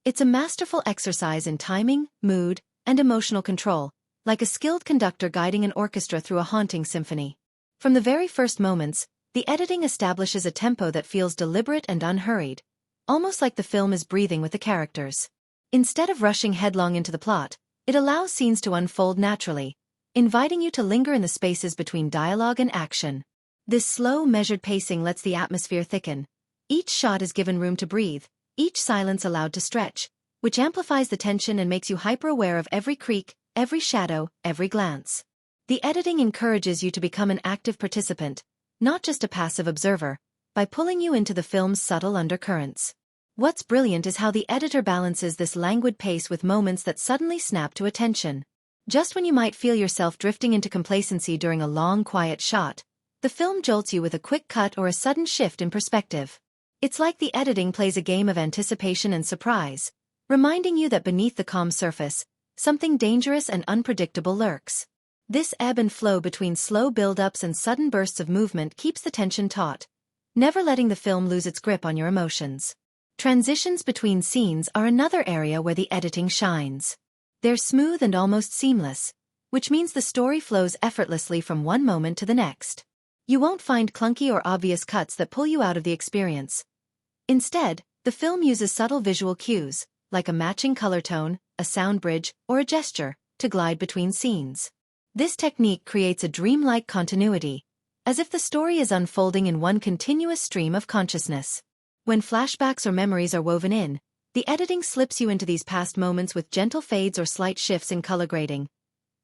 It's a masterful exercise in timing, mood, and emotional control, like a skilled conductor guiding an orchestra through a haunting symphony. From the very first moments, the editing establishes a tempo that feels deliberate and unhurried, almost like the film is breathing with the characters. Instead of rushing headlong into the plot, it allows scenes to unfold naturally, inviting you to linger in the spaces between dialogue and action. This slow, measured pacing lets the atmosphere thicken. Each shot is given room to breathe, each silence allowed to stretch, which amplifies the tension and makes you hyper-aware of every creak, every shadow, every glance. The editing encourages you to become an active participant, not just a passive observer, by pulling you into the film's subtle undercurrents. What's brilliant is how the editor balances this languid pace with moments that suddenly snap to attention. Just when you might feel yourself drifting into complacency during a long, quiet shot, the film jolts you with a quick cut or a sudden shift in perspective. It's like the editing plays a game of anticipation and surprise, reminding you that beneath the calm surface, something dangerous and unpredictable lurks. This ebb and flow between slow build-ups and sudden bursts of movement keeps the tension taut, never letting the film lose its grip on your emotions. Transitions between scenes are another area where the editing shines. They're smooth and almost seamless, which means the story flows effortlessly from one moment to the next. You won't find clunky or obvious cuts that pull you out of the experience. Instead, the film uses subtle visual cues, like a matching color tone, a sound bridge, or a gesture, to glide between scenes. This technique creates a dreamlike continuity, as if the story is unfolding in one continuous stream of consciousness. When flashbacks or memories are woven in, the editing slips you into these past moments with gentle fades or slight shifts in color grading,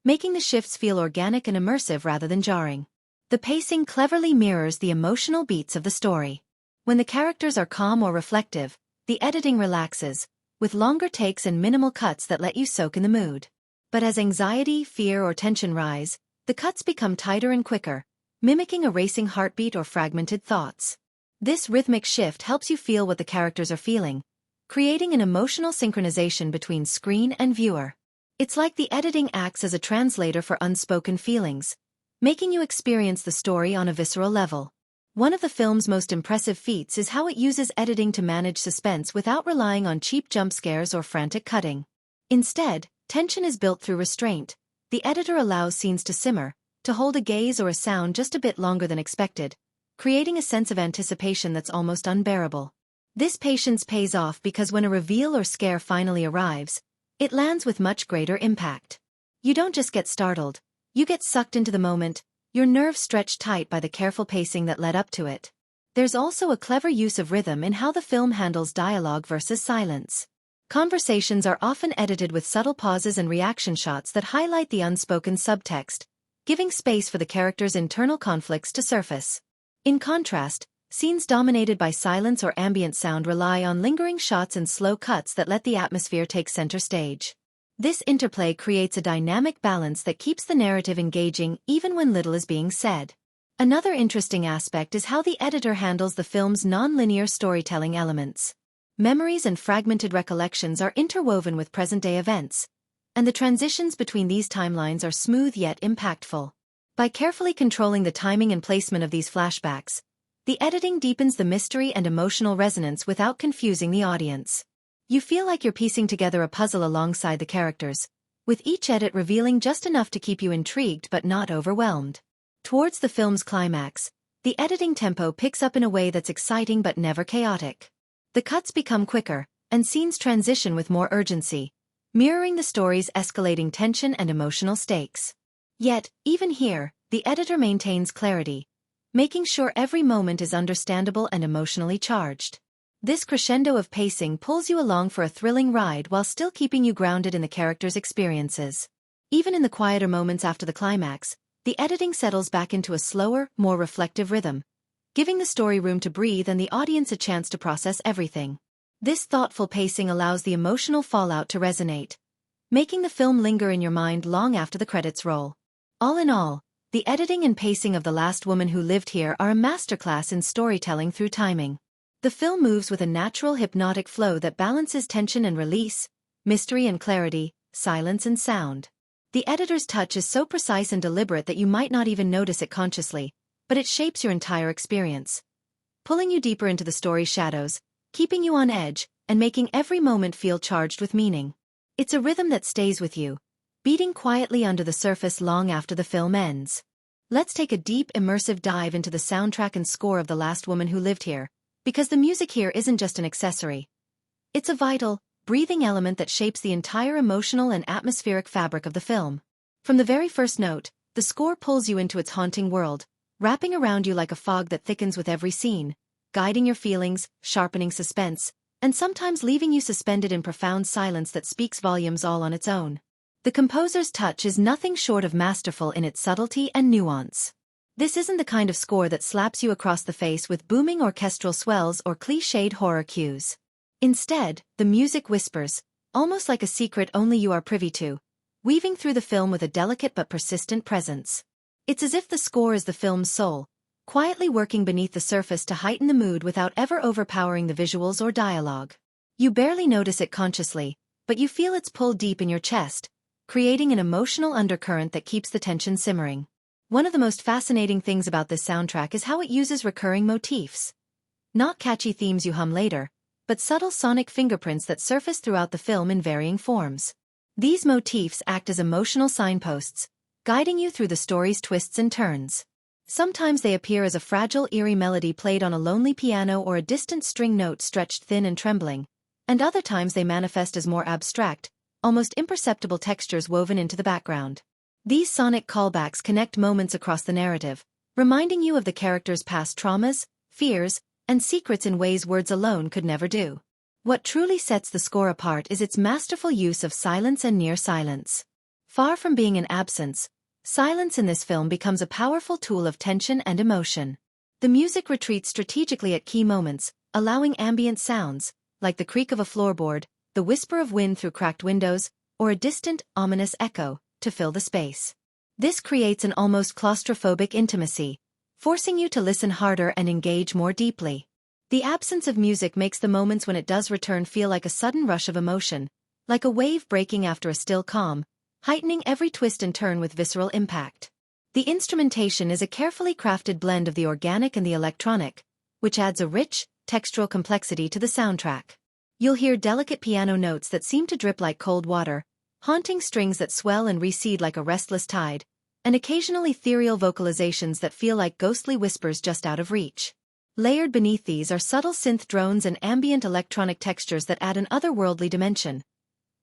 making the shifts feel organic and immersive rather than jarring. The pacing cleverly mirrors the emotional beats of the story. When the characters are calm or reflective, the editing relaxes, with longer takes and minimal cuts that let you soak in the mood. But as anxiety, fear, or tension rise, the cuts become tighter and quicker, mimicking a racing heartbeat or fragmented thoughts. This rhythmic shift helps you feel what the characters are feeling, creating an emotional synchronization between screen and viewer. It's like the editing acts as a translator for unspoken feelings, making you experience the story on a visceral level. One of the film's most impressive feats is how it uses editing to manage suspense without relying on cheap jump scares or frantic cutting. Instead, tension is built through restraint. The editor allows scenes to simmer, to hold a gaze or a sound just a bit longer than expected, creating a sense of anticipation that's almost unbearable. This patience pays off because when a reveal or scare finally arrives, it lands with much greater impact. You don't just get startled, you get sucked into the moment, your nerves stretched tight by the careful pacing that led up to it. There's also a clever use of rhythm in how the film handles dialogue versus silence. Conversations are often edited with subtle pauses and reaction shots that highlight the unspoken subtext, giving space for the characters' internal conflicts to surface. In contrast, scenes dominated by silence or ambient sound rely on lingering shots and slow cuts that let the atmosphere take center stage. This interplay creates a dynamic balance that keeps the narrative engaging even when little is being said. Another interesting aspect is how the editor handles the film's non-linear storytelling elements. Memories and fragmented recollections are interwoven with present-day events, and the transitions between these timelines are smooth yet impactful. By carefully controlling the timing and placement of these flashbacks, the editing deepens the mystery and emotional resonance without confusing the audience. You feel like you're piecing together a puzzle alongside the characters, with each edit revealing just enough to keep you intrigued but not overwhelmed. Towards the film's climax, the editing tempo picks up in a way that's exciting but never chaotic. The cuts become quicker, and scenes transition with more urgency, mirroring the story's escalating tension and emotional stakes. Yet, even here, the editor maintains clarity, making sure every moment is understandable and emotionally charged. This crescendo of pacing pulls you along for a thrilling ride while still keeping you grounded in the characters' experiences. Even in the quieter moments after the climax, the editing settles back into a slower, more reflective rhythm, giving the story room to breathe and the audience a chance to process everything. This thoughtful pacing allows the emotional fallout to resonate, making the film linger in your mind long after the credits roll. All in all, the editing and pacing of The Last Woman Who Lived Here are a masterclass in storytelling through timing. The film moves with a natural hypnotic flow that balances tension and release, mystery and clarity, silence and sound. The editor's touch is so precise and deliberate that you might not even notice it consciously, but it shapes your entire experience, pulling you deeper into the story's shadows, keeping you on edge, and making every moment feel charged with meaning. It's a rhythm that stays with you, beating quietly under the surface long after the film ends. Let's take a deep, immersive dive into the soundtrack and score of The Last Woman Who Lived Here, because the music here isn't just an accessory. It's a vital, breathing element that shapes the entire emotional and atmospheric fabric of the film. From the very first note, the score pulls you into its haunting world, wrapping around you like a fog that thickens with every scene, guiding your feelings, sharpening suspense, and sometimes leaving you suspended in profound silence that speaks volumes all on its own. The composer's touch is nothing short of masterful in its subtlety and nuance. This isn't the kind of score that slaps you across the face with booming orchestral swells or cliched horror cues. Instead, the music whispers, almost like a secret only you are privy to, weaving through the film with a delicate but persistent presence. It's as if the score is the film's soul, quietly working beneath the surface to heighten the mood without ever overpowering the visuals or dialogue. You barely notice it consciously, but you feel its pull deep in your chest, creating an emotional undercurrent that keeps the tension simmering. One of the most fascinating things about this soundtrack is how it uses recurring motifs. Not catchy themes you hum later, but subtle sonic fingerprints that surface throughout the film in varying forms. These motifs act as emotional signposts, guiding you through the story's twists and turns. Sometimes they appear as a fragile, eerie melody played on a lonely piano or a distant string note stretched thin and trembling, and other times they manifest as more abstract, almost imperceptible textures woven into the background. These sonic callbacks connect moments across the narrative, reminding you of the characters' past traumas, fears, and secrets in ways words alone could never do. What truly sets the score apart is its masterful use of silence and near silence. Far from being an absence, silence in this film becomes a powerful tool of tension and emotion. The music retreats strategically at key moments, allowing ambient sounds, like the creak of a floorboard, the whisper of wind through cracked windows, or a distant, ominous echo, to fill the space. This creates an almost claustrophobic intimacy, forcing you to listen harder and engage more deeply. The absence of music makes the moments when it does return feel like a sudden rush of emotion, like a wave breaking after a still calm, heightening every twist and turn with visceral impact. The instrumentation is a carefully crafted blend of the organic and the electronic, which adds a rich, textural complexity to the soundtrack. You'll hear delicate piano notes that seem to drip like cold water, haunting strings that swell and recede like a restless tide, and occasional ethereal vocalizations that feel like ghostly whispers just out of reach. Layered beneath these are subtle synth drones and ambient electronic textures that add an otherworldly dimension,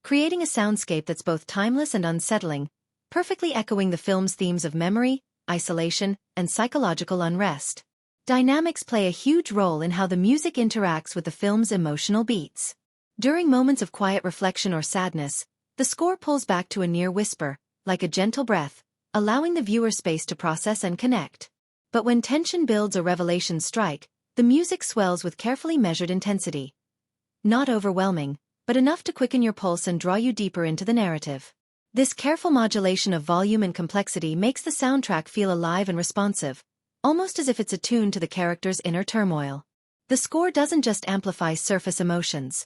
creating a soundscape that's both timeless and unsettling, perfectly echoing the film's themes of memory, isolation, and psychological unrest. Dynamics play a huge role in how the music interacts with the film's emotional beats. During moments of quiet reflection or sadness, the score pulls back to a near whisper, like a gentle breath, allowing the viewer space to process and connect. But when tension builds or revelations strike, the music swells with carefully measured intensity. Not overwhelming, but enough to quicken your pulse and draw you deeper into the narrative. This careful modulation of volume and complexity makes the soundtrack feel alive and responsive, almost as if it's attuned to the character's inner turmoil. The score doesn't just amplify surface emotions.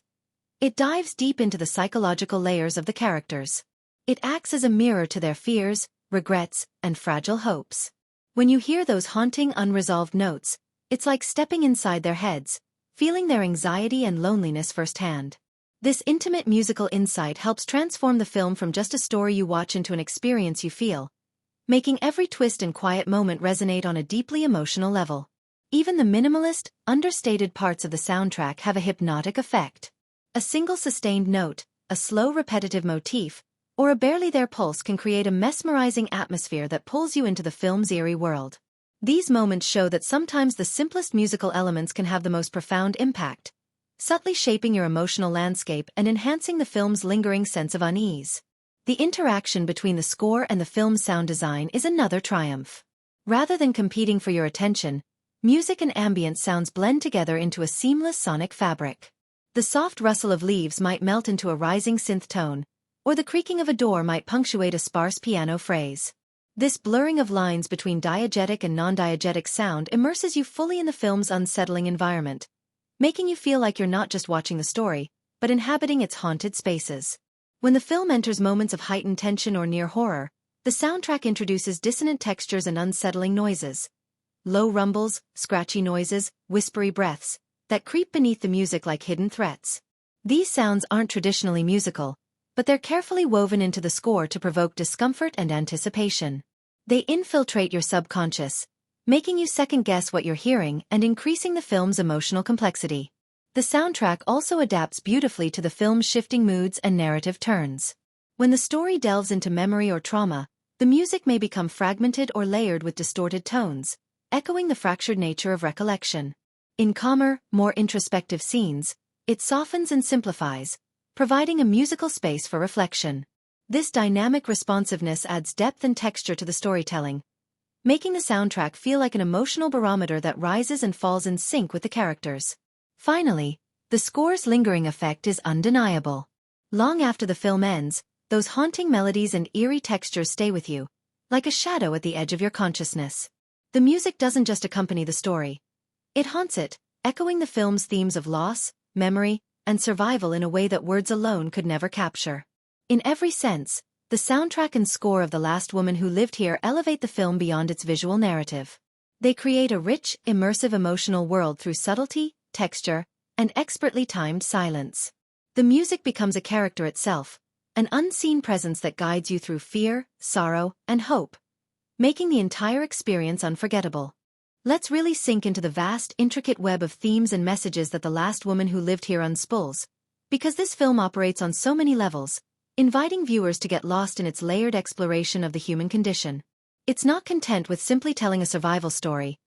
It dives deep into the psychological layers of the characters. It acts as a mirror to their fears, regrets, and fragile hopes. When you hear those haunting, unresolved notes, it's like stepping inside their heads, feeling their anxiety and loneliness firsthand. This intimate musical insight helps transform the film from just a story you watch into an experience you feel, making every twist and quiet moment resonate on a deeply emotional level. Even the minimalist, understated parts of the soundtrack have a hypnotic effect. A single sustained note, a slow repetitive motif, or a barely there pulse can create a mesmerizing atmosphere that pulls you into the film's eerie world. These moments show that sometimes the simplest musical elements can have the most profound impact, subtly shaping your emotional landscape and enhancing the film's lingering sense of unease. The interaction between the score and the film's sound design is another triumph. Rather than competing for your attention, music and ambient sounds blend together into a seamless sonic fabric. The soft rustle of leaves might melt into a rising synth tone, or the creaking of a door might punctuate a sparse piano phrase. This blurring of lines between diegetic and non-diegetic sound immerses you fully in the film's unsettling environment, making you feel like you're not just watching the story, but inhabiting its haunted spaces. When the film enters moments of heightened tension or near horror, the soundtrack introduces dissonant textures and unsettling noises. Low rumbles, scratchy noises, whispery breaths, that creep beneath the music like hidden threats. These sounds aren't traditionally musical, but they're carefully woven into the score to provoke discomfort and anticipation. They infiltrate your subconscious, making you second-guess what you're hearing and increasing the film's emotional complexity. The soundtrack also adapts beautifully to the film's shifting moods and narrative turns. When the story delves into memory or trauma, the music may become fragmented or layered with distorted tones, echoing the fractured nature of recollection. In calmer, more introspective scenes, it softens and simplifies, providing a musical space for reflection. This dynamic responsiveness adds depth and texture to the storytelling, making the soundtrack feel like an emotional barometer that rises and falls in sync with the characters. Finally, the score's lingering effect is undeniable. Long after the film ends, those haunting melodies and eerie textures stay with you, like a shadow at the edge of your consciousness. The music doesn't just accompany the story. It haunts it, echoing the film's themes of loss, memory, and survival in a way that words alone could never capture. In every sense, the soundtrack and score of The Last Woman Who Lived Here elevate the film beyond its visual narrative. They create a rich, immersive emotional world through subtlety, texture, and expertly timed silence. The music becomes a character itself, an unseen presence that guides you through fear, sorrow, and hope, making the entire experience unforgettable. Let's really sink into the vast, intricate web of themes and messages that The Last Woman Who Lived Here unspools, because this film operates on so many levels, inviting viewers to get lost in its layered exploration of the human condition. It's not content with simply telling a survival story.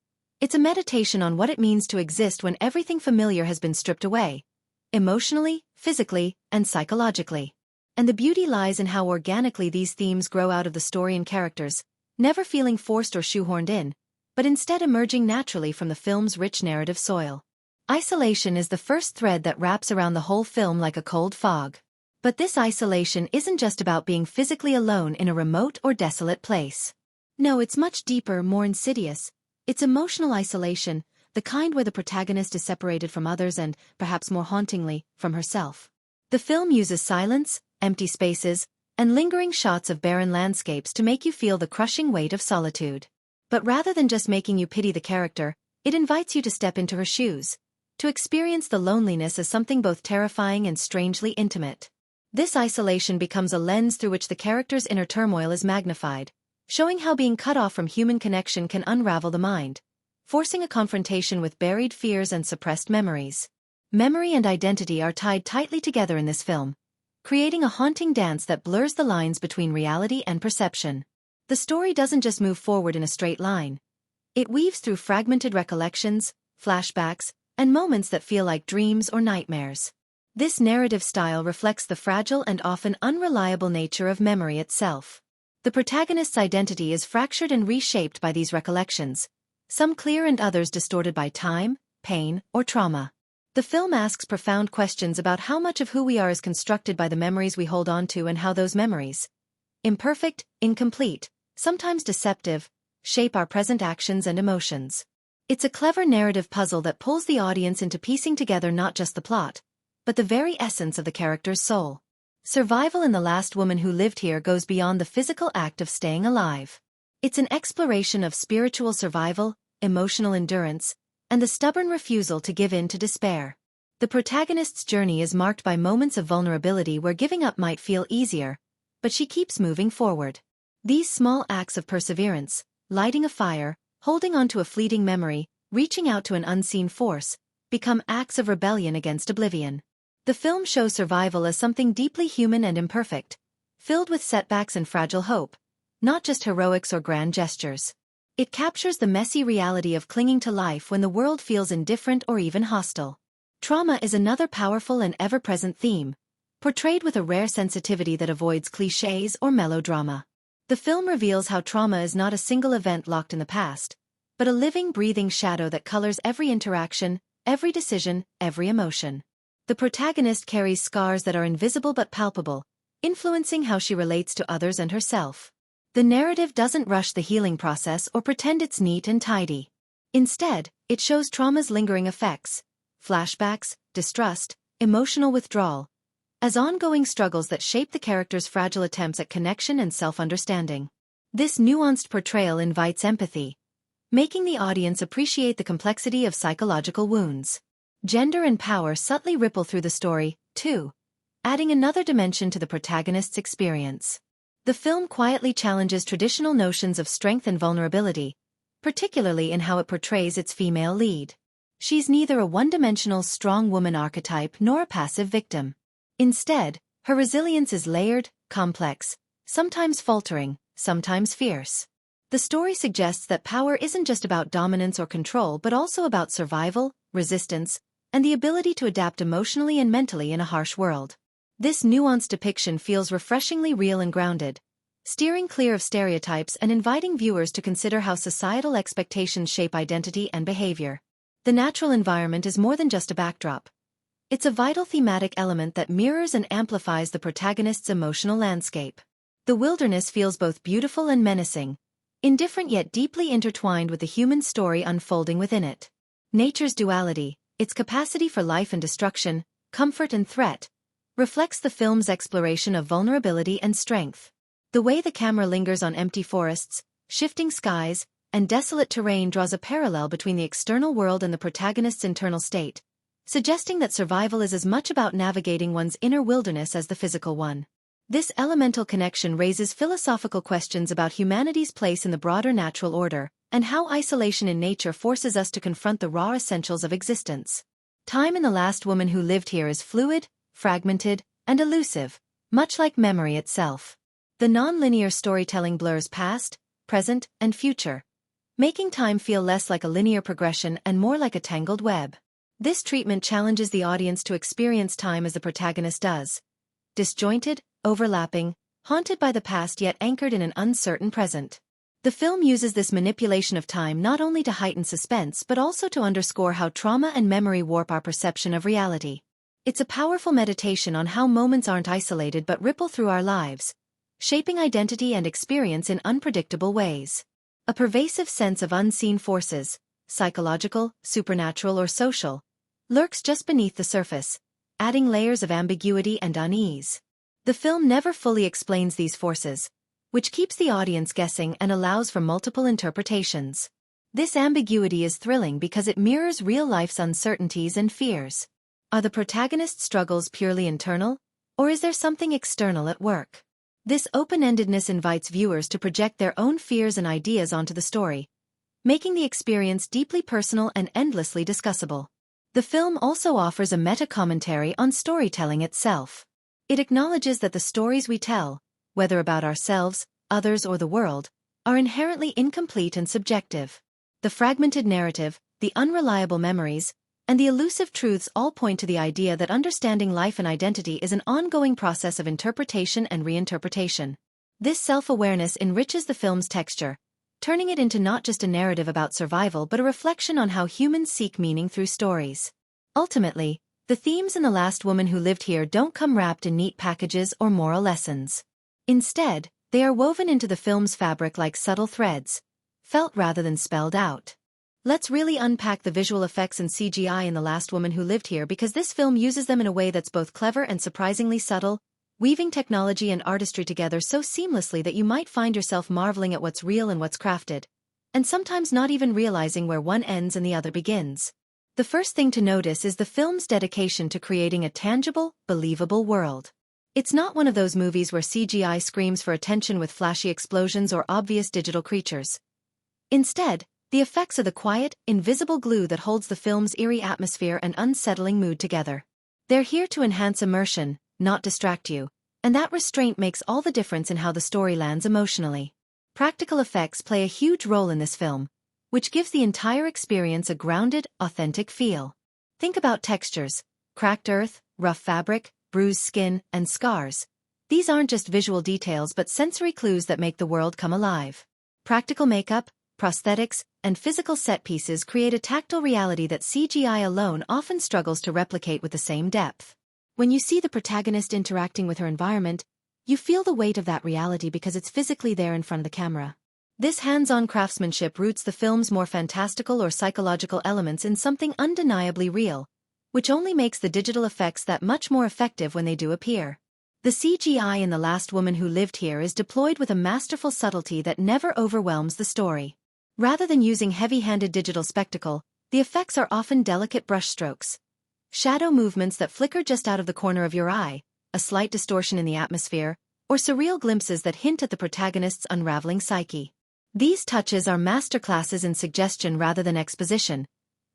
It's a meditation on what it means to exist when everything familiar has been stripped away, emotionally, physically, and psychologically. And the beauty lies in how organically these themes grow out of the story and characters, never feeling forced or shoehorned in, but instead emerging naturally from the film's rich narrative soil. Isolation is the first thread that wraps around the whole film like a cold fog. But this isolation isn't just about being physically alone in a remote or desolate place. No, it's much deeper, more insidious, It's emotional isolation, the kind where the protagonist is separated from others and, perhaps more hauntingly, from herself. The film uses silence, empty spaces, and lingering shots of barren landscapes to make you feel the crushing weight of solitude. But rather than just making you pity the character, it invites you to step into her shoes, to experience the loneliness as something both terrifying and strangely intimate. This isolation becomes a lens through which the character's inner turmoil is magnified, showing how being cut off from human connection can unravel the mind, forcing a confrontation with buried fears and suppressed memories. Memory and identity are tied tightly together in this film, creating a haunting dance that blurs the lines between reality and perception. The story doesn't just move forward in a straight line. It weaves through fragmented recollections, flashbacks, and moments that feel like dreams or nightmares. This narrative style reflects the fragile and often unreliable nature of memory itself. The protagonist's identity is fractured and reshaped by these recollections, some clear and others distorted by time, pain, or trauma. The film asks profound questions about how much of who we are is constructed by the memories we hold on to and how those memories, imperfect, incomplete, sometimes deceptive, shape our present actions and emotions. It's a clever narrative puzzle that pulls the audience into piecing together not just the plot, but the very essence of the character's soul. Survival in The Last Woman Who Lived Here goes beyond the physical act of staying alive. It's an exploration of spiritual survival, emotional endurance, and the stubborn refusal to give in to despair. The protagonist's journey is marked by moments of vulnerability where giving up might feel easier, but she keeps moving forward. These small acts of perseverance, lighting a fire, holding on to a fleeting memory, reaching out to an unseen force, become acts of rebellion against oblivion. The film shows survival as something deeply human and imperfect, filled with setbacks and fragile hope, not just heroics or grand gestures. It captures the messy reality of clinging to life when the world feels indifferent or even hostile. Trauma is another powerful and ever-present theme, portrayed with a rare sensitivity that avoids clichés or melodrama. The film reveals how trauma is not a single event locked in the past, but a living, breathing shadow that colors every interaction, every decision, every emotion. The protagonist carries scars that are invisible but palpable, influencing how she relates to others and herself. The narrative doesn't rush the healing process or pretend it's neat and tidy. Instead, it shows trauma's lingering effects, flashbacks, distrust, emotional withdrawal, as ongoing struggles that shape the character's fragile attempts at connection and self-understanding. This nuanced portrayal invites empathy, making the audience appreciate the complexity of psychological wounds. Gender and power subtly ripple through the story, too, adding another dimension to the protagonist's experience. The film quietly challenges traditional notions of strength and vulnerability, particularly in how it portrays its female lead. She's neither a one-dimensional strong woman archetype nor a passive victim. Instead, her resilience is layered, complex, sometimes faltering, sometimes fierce. The story suggests that power isn't just about dominance or control but also about survival, resistance, and the ability to adapt emotionally and mentally in a harsh world. This nuanced depiction feels refreshingly real and grounded, steering clear of stereotypes and inviting viewers to consider how societal expectations shape identity and behavior. The natural environment is more than just a backdrop. It's a vital thematic element that mirrors and amplifies the protagonist's emotional landscape. The wilderness feels both beautiful and menacing, indifferent yet deeply intertwined with the human story unfolding within it. Nature's duality, its capacity for life and destruction, comfort and threat, reflects the film's exploration of vulnerability and strength. The way the camera lingers on empty forests, shifting skies, and desolate terrain draws a parallel between the external world and the protagonist's internal state, suggesting that survival is as much about navigating one's inner wilderness as the physical one. This elemental connection raises philosophical questions about humanity's place in the broader natural order, and how isolation in nature forces us to confront the raw essentials of existence. Time in The Last Woman Who Lived Here is fluid, fragmented, and elusive, much like memory itself. The non-linear storytelling blurs past, present, and future, making time feel less like a linear progression and more like a tangled web. This treatment challenges the audience to experience time as the protagonist does, disjointed, overlapping, haunted by the past yet anchored in an uncertain present. The film uses this manipulation of time not only to heighten suspense but also to underscore how trauma and memory warp our perception of reality. It's a powerful meditation on how moments aren't isolated but ripple through our lives, shaping identity and experience in unpredictable ways. A pervasive sense of unseen forces, psychological, supernatural or social, lurks just beneath the surface, adding layers of ambiguity and unease. The film never fully explains these forces, which keeps the audience guessing and allows for multiple interpretations. This ambiguity is thrilling because it mirrors real life's uncertainties and fears. Are the protagonist's struggles purely internal, or is there something external at work? This open-endedness invites viewers to project their own fears and ideas onto the story, making the experience deeply personal and endlessly discussable. The film also offers a meta-commentary on storytelling itself. It acknowledges that the stories we tell, whether about ourselves, others or the world, are inherently incomplete and subjective. The fragmented narrative, the unreliable memories, and the elusive truths all point to the idea that understanding life and identity is an ongoing process of interpretation and reinterpretation. This self-awareness enriches the film's texture, turning it into not just a narrative about survival but a reflection on how humans seek meaning through stories. Ultimately, the themes in The Last Woman Who Lived Here don't come wrapped in neat packages or moral lessons. Instead, they are woven into the film's fabric like subtle threads, felt rather than spelled out. Let's really unpack the visual effects and CGI in The Last Woman Who Lived Here because this film uses them in a way that's both clever and surprisingly subtle, weaving technology and artistry together so seamlessly that you might find yourself marveling at what's real and what's crafted, and sometimes not even realizing where one ends and the other begins. The first thing to notice is the film's dedication to creating a tangible, believable world. It's not one of those movies where CGI screams for attention with flashy explosions or obvious digital creatures. Instead, the effects are the quiet, invisible glue that holds the film's eerie atmosphere and unsettling mood together. They're here to enhance immersion, not distract you, and that restraint makes all the difference in how the story lands emotionally. Practical effects play a huge role in this film, which gives the entire experience a grounded, authentic feel. Think about textures: cracked earth, rough fabric, bruised skin, and scars. These aren't just visual details but sensory clues that make the world come alive. Practical makeup, prosthetics, and physical set pieces create a tactile reality that CGI alone often struggles to replicate with the same depth. When you see the protagonist interacting with her environment, you feel the weight of that reality because it's physically there in front of the camera. This hands-on craftsmanship roots the film's more fantastical or psychological elements in something undeniably real, which only makes the digital effects that much more effective when they do appear. The CGI in The Last Woman Who Lived Here is deployed with a masterful subtlety that never overwhelms the story. Rather than using heavy-handed digital spectacle, the effects are often delicate brushstrokes. Shadow movements that flicker just out of the corner of your eye, a slight distortion in the atmosphere, or surreal glimpses that hint at the protagonist's unraveling psyche. These touches are masterclasses in suggestion rather than exposition,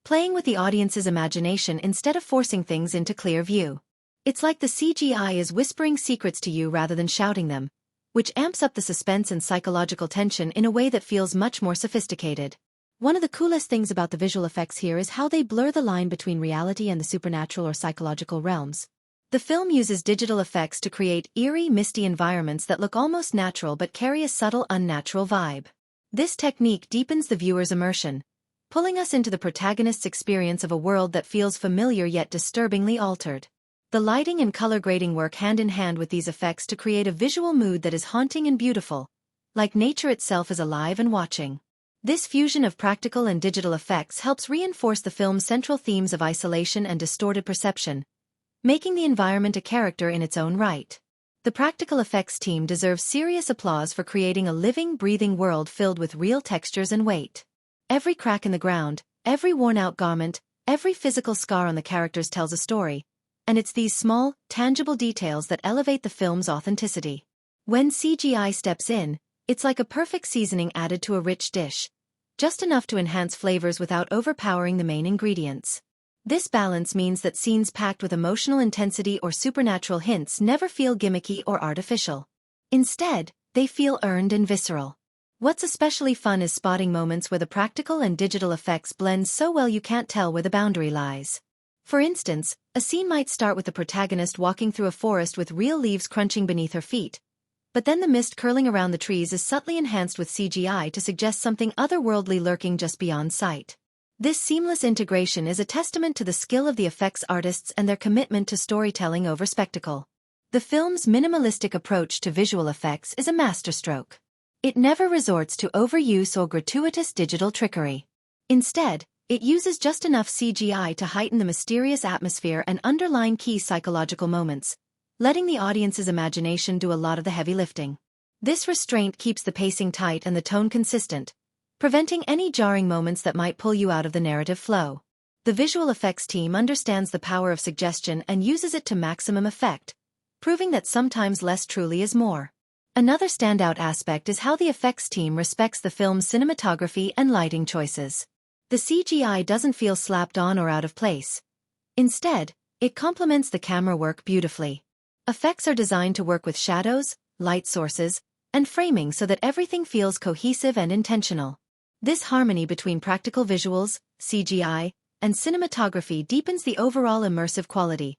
playing with the audience's imagination instead of forcing things into clear view. It's like the CGI is whispering secrets to you rather than shouting them, which amps up the suspense and psychological tension in a way that feels much more sophisticated. One of the coolest things about the visual effects here is how they blur the line between reality and the supernatural or psychological realms. The film uses digital effects to create eerie, misty environments that look almost natural but carry a subtle, unnatural vibe. This technique deepens the viewer's immersion, pulling us into the protagonist's experience of a world that feels familiar yet disturbingly altered. The lighting and color grading work hand in hand with these effects to create a visual mood that is haunting and beautiful, like nature itself is alive and watching. This fusion of practical and digital effects helps reinforce the film's central themes of isolation and distorted perception, making the environment a character in its own right. The practical effects team deserves serious applause for creating a living, breathing world filled with real textures and weight. Every crack in the ground, every worn-out garment, every physical scar on the characters tells a story, and it's these small, tangible details that elevate the film's authenticity. When CGI steps in, it's like a perfect seasoning added to a rich dish, just enough to enhance flavors without overpowering the main ingredients. This balance means that scenes packed with emotional intensity or supernatural hints never feel gimmicky or artificial. Instead, they feel earned and visceral. What's especially fun is spotting moments where the practical and digital effects blend so well you can't tell where the boundary lies. For instance, a scene might start with the protagonist walking through a forest with real leaves crunching beneath her feet, but then the mist curling around the trees is subtly enhanced with CGI to suggest something otherworldly lurking just beyond sight. This seamless integration is a testament to the skill of the effects artists and their commitment to storytelling over spectacle. The film's minimalistic approach to visual effects is a masterstroke. It never resorts to overuse or gratuitous digital trickery. Instead, it uses just enough CGI to heighten the mysterious atmosphere and underline key psychological moments, letting the audience's imagination do a lot of the heavy lifting. This restraint keeps the pacing tight and the tone consistent, preventing any jarring moments that might pull you out of the narrative flow. The visual effects team understands the power of suggestion and uses it to maximum effect, proving that sometimes less truly is more. Another standout aspect is how the effects team respects the film's cinematography and lighting choices. The CGI doesn't feel slapped on or out of place. Instead, it complements the camera work beautifully. Effects are designed to work with shadows, light sources, and framing so that everything feels cohesive and intentional. This harmony between practical visuals, CGI, and cinematography deepens the overall immersive quality,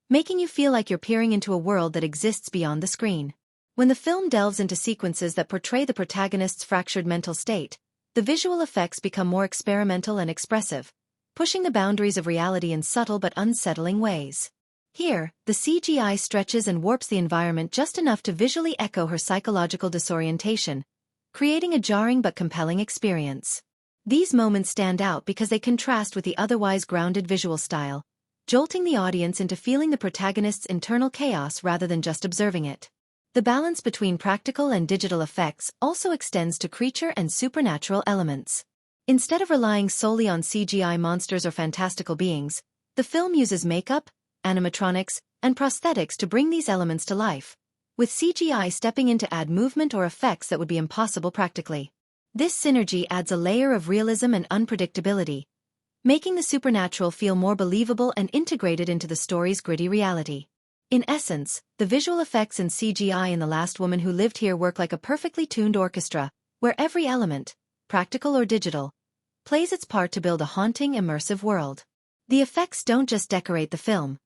making you feel like you're peering into a world that exists beyond the screen. When the film delves into sequences that portray the protagonist's fractured mental state, the visual effects become more experimental and expressive, pushing the boundaries of reality in subtle but unsettling ways. Here, the CGI stretches and warps the environment just enough to visually echo her psychological disorientation, creating a jarring but compelling experience. These moments stand out because they contrast with the otherwise grounded visual style, jolting the audience into feeling the protagonist's internal chaos rather than just observing it. The balance between practical and digital effects also extends to creature and supernatural elements. Instead of relying solely on CGI monsters or fantastical beings, the film uses makeup, animatronics, and prosthetics to bring these elements to life, with CGI stepping in to add movement or effects that would be impossible practically. This synergy adds a layer of realism and unpredictability, making the supernatural feel more believable and integrated into the story's gritty reality. In essence, the visual effects and CGI in The Last Woman Who Lived Here work like a perfectly tuned orchestra, where every element, practical or digital, plays its part to build a haunting, immersive world. The effects don't just decorate the film.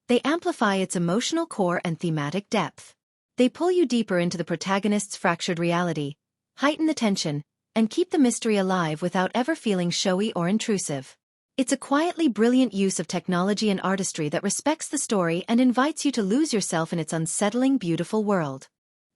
They amplify its emotional core and thematic depth. They pull you deeper into the protagonist's fractured reality, heighten the tension, and keep the mystery alive without ever feeling showy or intrusive. It's a quietly brilliant use of technology and artistry that respects the story and invites you to lose yourself in its unsettling, beautiful world.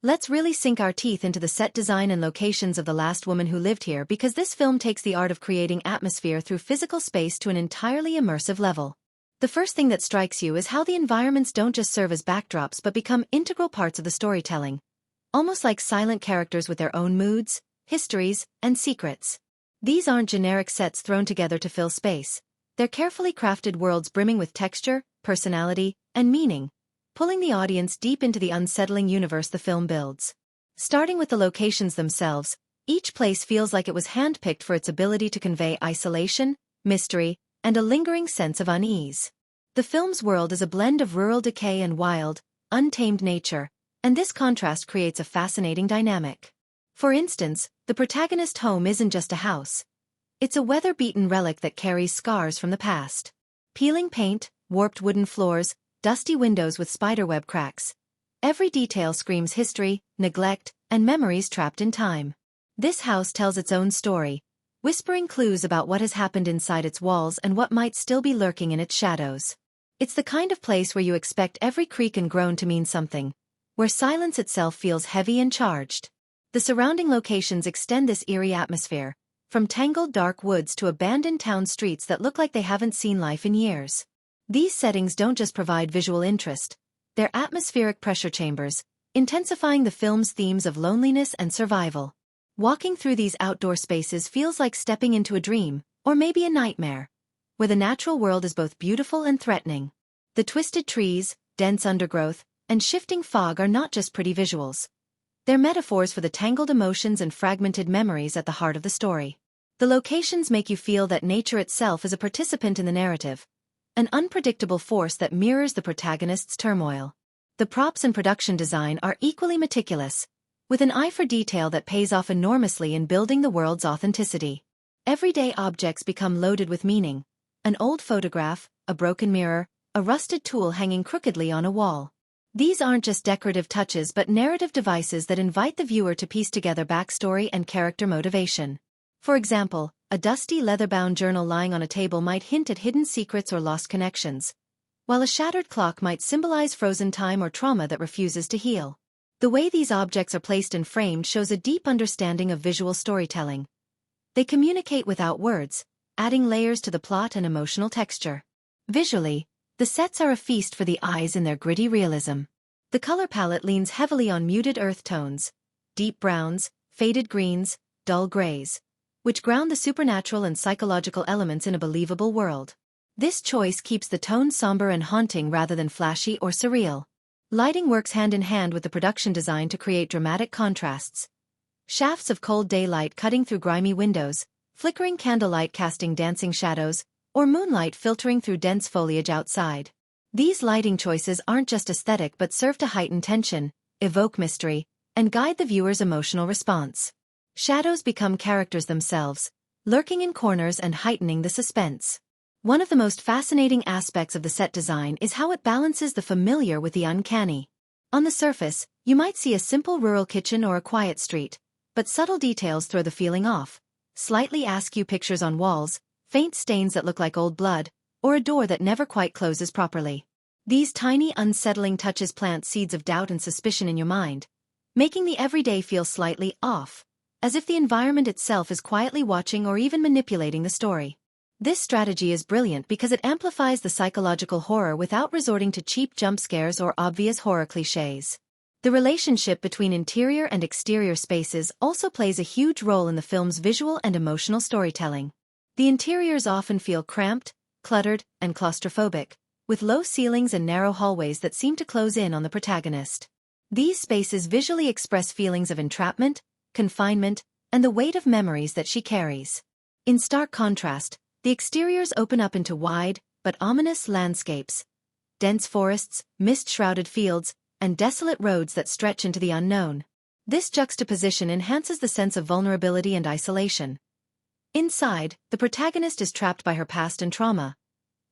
Let's really sink our teeth into the set design and locations of The Last Woman Who Lived Here, because this film takes the art of creating atmosphere through physical space to an entirely immersive level. The first thing that strikes you is how the environments don't just serve as backdrops but become integral parts of the storytelling, almost like silent characters with their own moods, histories, and secrets. These aren't generic sets thrown together to fill space. They're carefully crafted worlds brimming with texture, personality, and meaning, pulling the audience deep into the unsettling universe the film builds. Starting with the locations themselves, each place feels like it was handpicked for its ability to convey isolation, mystery, and a lingering sense of unease. The film's world is a blend of rural decay and wild, untamed nature, and this contrast creates a fascinating dynamic. For instance, the protagonist's home isn't just a house. It's a weather-beaten relic that carries scars from the past. Peeling paint, warped wooden floors, dusty windows with spiderweb cracks. Every detail screams history, neglect, and memories trapped in time. This house tells its own story, whispering clues about what has happened inside its walls and what might still be lurking in its shadows. It's the kind of place where you expect every creak and groan to mean something, where silence itself feels heavy and charged. The surrounding locations extend this eerie atmosphere, from tangled dark woods to abandoned town streets that look like they haven't seen life in years. These settings don't just provide visual interest, they're atmospheric pressure chambers, intensifying the film's themes of loneliness and survival. Walking through these outdoor spaces feels like stepping into a dream, or maybe a nightmare, where the natural world is both beautiful and threatening. The twisted trees, dense undergrowth, and shifting fog are not just pretty visuals. They're metaphors for the tangled emotions and fragmented memories at the heart of the story. The locations make you feel that nature itself is a participant in the narrative, an unpredictable force that mirrors the protagonist's turmoil. The props and production design are equally meticulous, with an eye for detail that pays off enormously in building the world's authenticity. Everyday objects become loaded with meaning: an old photograph, a broken mirror, a rusted tool hanging crookedly on a wall. These aren't just decorative touches but narrative devices that invite the viewer to piece together backstory and character motivation. For example, a dusty leather-bound journal lying on a table might hint at hidden secrets or lost connections, while a shattered clock might symbolize frozen time or trauma that refuses to heal. The way these objects are placed and framed shows a deep understanding of visual storytelling. They communicate without words, adding layers to the plot and emotional texture. Visually, the sets are a feast for the eyes in their gritty realism. The color palette leans heavily on muted earth tones, deep browns, faded greens, dull grays, which ground the supernatural and psychological elements in a believable world. This choice keeps the tone somber and haunting rather than flashy or surreal. Lighting works hand in hand with the production design to create dramatic contrasts. Shafts of cold daylight cutting through grimy windows, flickering candlelight casting dancing shadows, or moonlight filtering through dense foliage outside. These lighting choices aren't just aesthetic but serve to heighten tension, evoke mystery, and guide the viewer's emotional response. Shadows become characters themselves, lurking in corners and heightening the suspense. One of the most fascinating aspects of the set design is how it balances the familiar with the uncanny. On the surface, you might see a simple rural kitchen or a quiet street, but subtle details throw the feeling off. Slightly askew pictures on walls, faint stains that look like old blood, or a door that never quite closes properly. These tiny unsettling touches plant seeds of doubt and suspicion in your mind, making the everyday feel slightly off, as if the environment itself is quietly watching or even manipulating the story. This strategy is brilliant because it amplifies the psychological horror without resorting to cheap jump scares or obvious horror cliches. The relationship between interior and exterior spaces also plays a huge role in the film's visual and emotional storytelling. The interiors often feel cramped, cluttered, and claustrophobic, with low ceilings and narrow hallways that seem to close in on the protagonist. These spaces visually express feelings of entrapment, confinement, and the weight of memories that she carries. In stark contrast, the exteriors open up into wide, but ominous landscapes, dense forests, mist-shrouded fields, and desolate roads that stretch into the unknown. This juxtaposition enhances the sense of vulnerability and isolation. Inside, the protagonist is trapped by her past and trauma.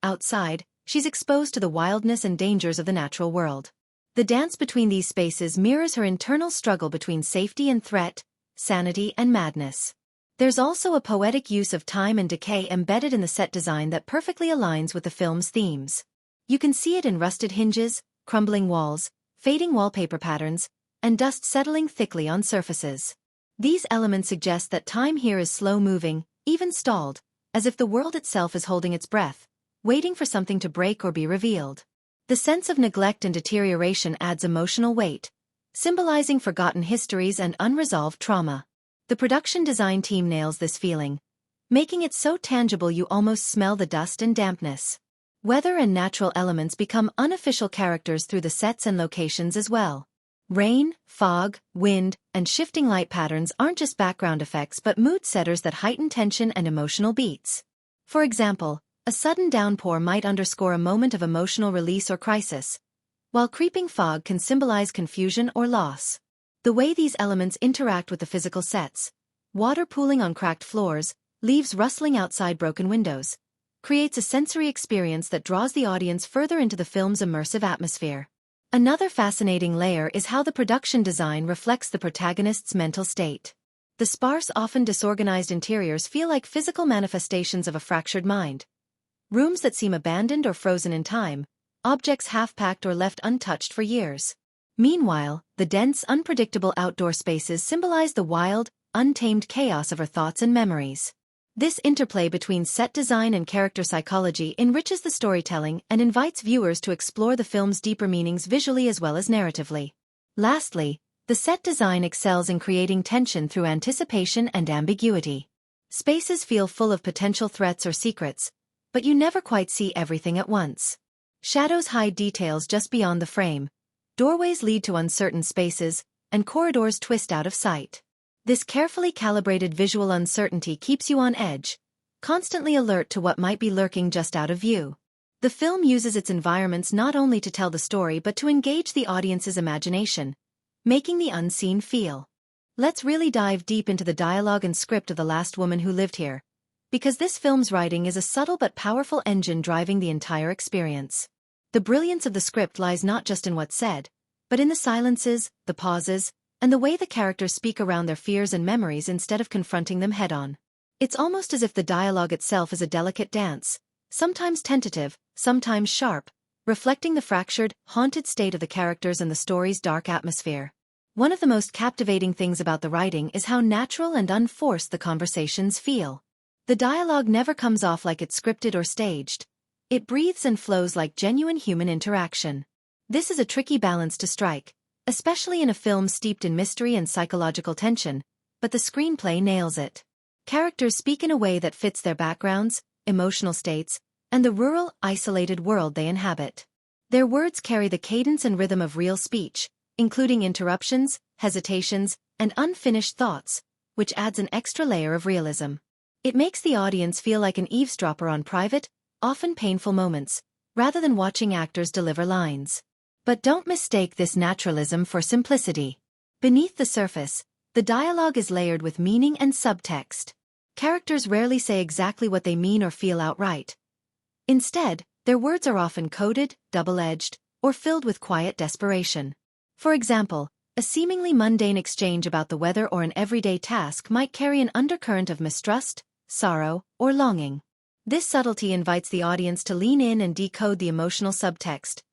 Outside, she's exposed to the wildness and dangers of the natural world. The dance between these spaces mirrors her internal struggle between safety and threat, sanity and madness. There's also a poetic use of time and decay embedded in the set design that perfectly aligns with the film's themes. You can see it in rusted hinges, crumbling walls, fading wallpaper patterns, and dust settling thickly on surfaces. These elements suggest that time here is slow-moving, even stalled, as if the world itself is holding its breath, waiting for something to break or be revealed. The sense of neglect and deterioration adds emotional weight, symbolizing forgotten histories and unresolved trauma. The production design team nails this feeling, making it so tangible you almost smell the dust and dampness. Weather and natural elements become unofficial characters through the sets and locations as well. Rain, fog, wind, and shifting light patterns aren't just background effects but mood setters that heighten tension and emotional beats. For example, a sudden downpour might underscore a moment of emotional release or crisis, while creeping fog can symbolize confusion or loss. The way these elements interact with the physical sets, water pooling on cracked floors, leaves rustling outside broken windows, creates a sensory experience that draws the audience further into the film's immersive atmosphere. Another fascinating layer is how the production design reflects the protagonist's mental state. The sparse, often disorganized interiors feel like physical manifestations of a fractured mind. Rooms that seem abandoned or frozen in time, objects half-packed or left untouched for years. Meanwhile, the dense, unpredictable outdoor spaces symbolize the wild, untamed chaos of her thoughts and memories. This interplay between set design and character psychology enriches the storytelling and invites viewers to explore the film's deeper meanings visually as well as narratively. Lastly, the set design excels in creating tension through anticipation and ambiguity. Spaces feel full of potential threats or secrets, but you never quite see everything at once. Shadows hide details just beyond the frame, doorways lead to uncertain spaces, and corridors twist out of sight. This carefully calibrated visual uncertainty keeps you on edge, constantly alert to what might be lurking just out of view. The film uses its environments not only to tell the story but to engage the audience's imagination, making the unseen feel. Let's really dive deep into the dialogue and script of The Last Woman Who Lived Here, because this film's writing is a subtle but powerful engine driving the entire experience. The brilliance of the script lies not just in what's said, but in the silences, the pauses, and the way the characters speak around their fears and memories instead of confronting them head-on. It's almost as if the dialogue itself is a delicate dance, sometimes tentative, sometimes sharp, reflecting the fractured, haunted state of the characters and the story's dark atmosphere. One of the most captivating things about the writing is how natural and unforced the conversations feel. The dialogue never comes off like it's scripted or staged. It breathes and flows like genuine human interaction. This is a tricky balance to strike, especially in a film steeped in mystery and psychological tension, but the screenplay nails it. Characters speak in a way that fits their backgrounds, emotional states, and the rural, isolated world they inhabit. Their words carry the cadence and rhythm of real speech, including interruptions, hesitations, and unfinished thoughts, which adds an extra layer of realism. It makes the audience feel like an eavesdropper on private, often painful moments, rather than watching actors deliver lines. But don't mistake this naturalism for simplicity. Beneath the surface, the dialogue is layered with meaning and subtext. Characters rarely say exactly what they mean or feel outright. Instead, their words are often coded, double-edged, or filled with quiet desperation. For example, a seemingly mundane exchange about the weather or an everyday task might carry an undercurrent of mistrust, sorrow, or longing. This subtlety invites the audience to lean in and decode the emotional subtext,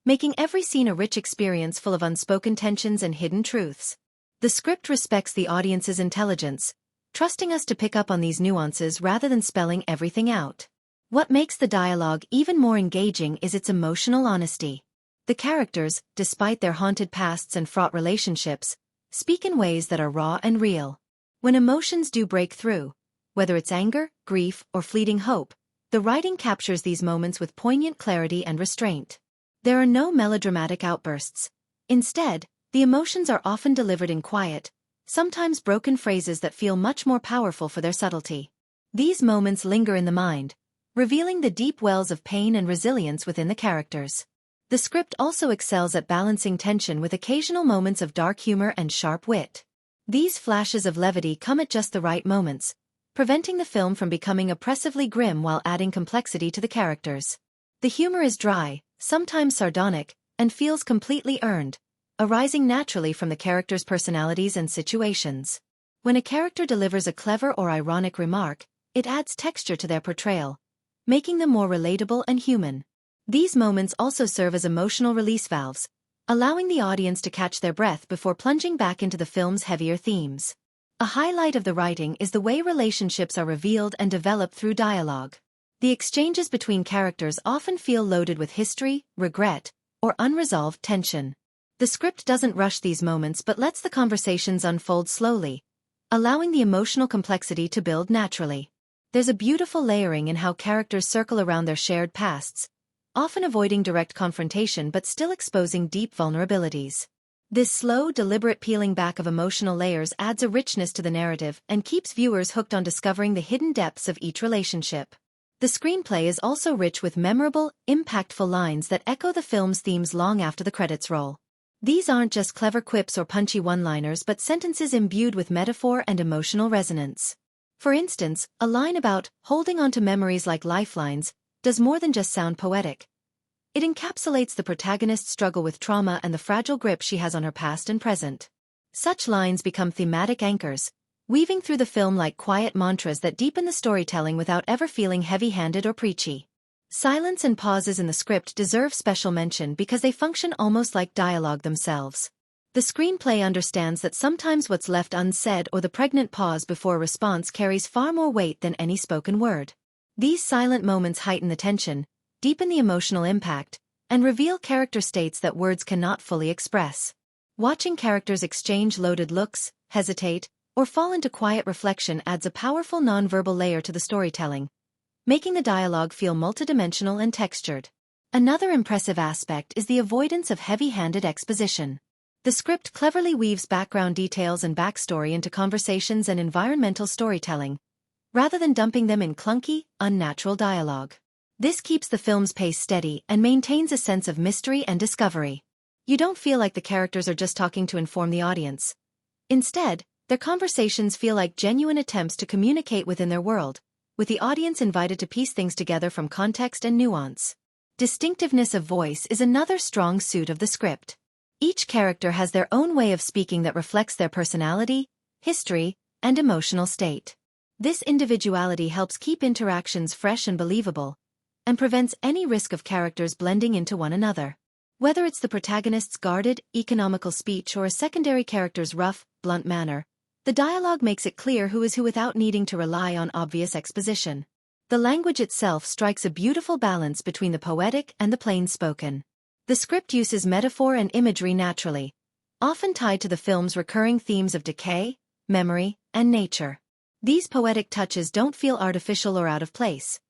making every scene a rich experience full of unspoken tensions and hidden truths. The script respects the audience's intelligence, trusting us to pick up on these nuances rather than spelling everything out. What makes the dialogue even more engaging is its emotional honesty. The characters, despite their haunted pasts and fraught relationships, speak in ways that are raw and real. When emotions do break through, whether it's anger, grief, or fleeting hope, the writing captures these moments with poignant clarity and restraint. There are no melodramatic outbursts. Instead, the emotions are often delivered in quiet, sometimes broken phrases that feel much more powerful for their subtlety. These moments linger in the mind, revealing the deep wells of pain and resilience within the characters. The script also excels at balancing tension with occasional moments of dark humor and sharp wit. These flashes of levity come at just the right moments, preventing the film from becoming oppressively grim while adding complexity to the characters. The humor is dry, sometimes sardonic, and feels completely earned, arising naturally from the characters' personalities and situations. When a character delivers a clever or ironic remark, it adds texture to their portrayal, making them more relatable and human. These moments also serve as emotional release valves, allowing the audience to catch their breath before plunging back into the film's heavier themes. A highlight of the writing is the way relationships are revealed and developed through dialogue. The exchanges between characters often feel loaded with history, regret, or unresolved tension. The script doesn't rush these moments but lets the conversations unfold slowly, allowing the emotional complexity to build naturally. There's a beautiful layering in how characters circle around their shared pasts, often avoiding direct confrontation but still exposing deep vulnerabilities. This slow, deliberate peeling back of emotional layers adds a richness to the narrative and keeps viewers hooked on discovering the hidden depths of each relationship. The screenplay is also rich with memorable, impactful lines that echo the film's themes long after the credits roll. These aren't just clever quips or punchy one-liners but sentences imbued with metaphor and emotional resonance. For instance, a line about holding on to memories like lifelines does more than just sound poetic. It encapsulates the protagonist's struggle with trauma and the fragile grip she has on her past and present. Such lines become thematic anchors, weaving through the film like quiet mantras that deepen the storytelling without ever feeling heavy-handed or preachy. Silence and pauses in the script deserve special mention because they function almost like dialogue themselves. The screenplay understands that sometimes what's left unsaid or the pregnant pause before a response carries far more weight than any spoken word. These silent moments heighten the tension, deepen the emotional impact, and reveal character states that words cannot fully express. Watching characters exchange loaded looks, hesitate, or fall into quiet reflection adds a powerful nonverbal layer to the storytelling, making the dialogue feel multidimensional and textured. Another impressive aspect is the avoidance of heavy-handed exposition. The script cleverly weaves background details and backstory into conversations and environmental storytelling, rather than dumping them in clunky, unnatural dialogue. This keeps the film's pace steady and maintains a sense of mystery and discovery. You don't feel like the characters are just talking to inform the audience. Instead, their conversations feel like genuine attempts to communicate within their world, with the audience invited to piece things together from context and nuance. Distinctiveness of voice is another strong suit of the script. Each character has their own way of speaking that reflects their personality, history, and emotional state. This individuality helps keep interactions fresh and believable, and prevents any risk of characters blending into one another. Whether it's the protagonist's guarded, economical speech or a secondary character's rough, blunt manner, the dialogue makes it clear who is who without needing to rely on obvious exposition. The language itself strikes a beautiful balance between the poetic and the plain-spoken. The script uses metaphor and imagery naturally, often tied to the film's recurring themes of decay, memory, and nature. These poetic touches don't feel artificial or out of place.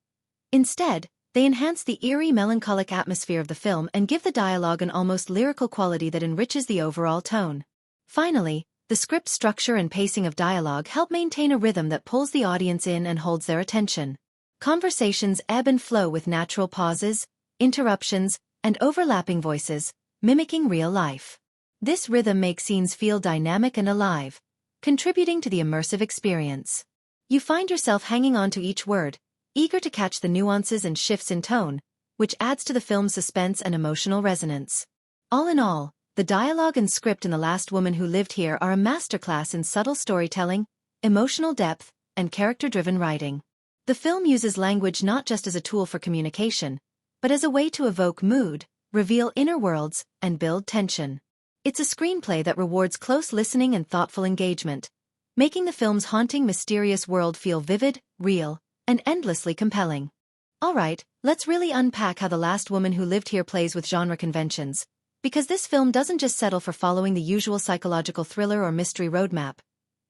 Instead, they enhance the eerie, melancholic atmosphere of the film and give the dialogue an almost lyrical quality that enriches the overall tone. Finally, the script structure and pacing of dialogue help maintain a rhythm that pulls the audience in and holds their attention. Conversations ebb and flow with natural pauses, interruptions, and overlapping voices, mimicking real life. This rhythm makes scenes feel dynamic and alive, contributing to the immersive experience. You find yourself hanging on to each word, eager to catch the nuances and shifts in tone, which adds to the film's suspense and emotional resonance. All in all, the dialogue and script in The Last Woman Who Lived Here are a masterclass in subtle storytelling, emotional depth, and character-driven writing. The film uses language not just as a tool for communication, but as a way to evoke mood, reveal inner worlds, and build tension. It's a screenplay that rewards close listening and thoughtful engagement, making the film's haunting, mysterious world feel vivid, real, and endlessly compelling. Alright, let's really unpack how The Last Woman Who Lived Here plays with genre conventions, because this film doesn't just settle for following the usual psychological thriller or mystery roadmap.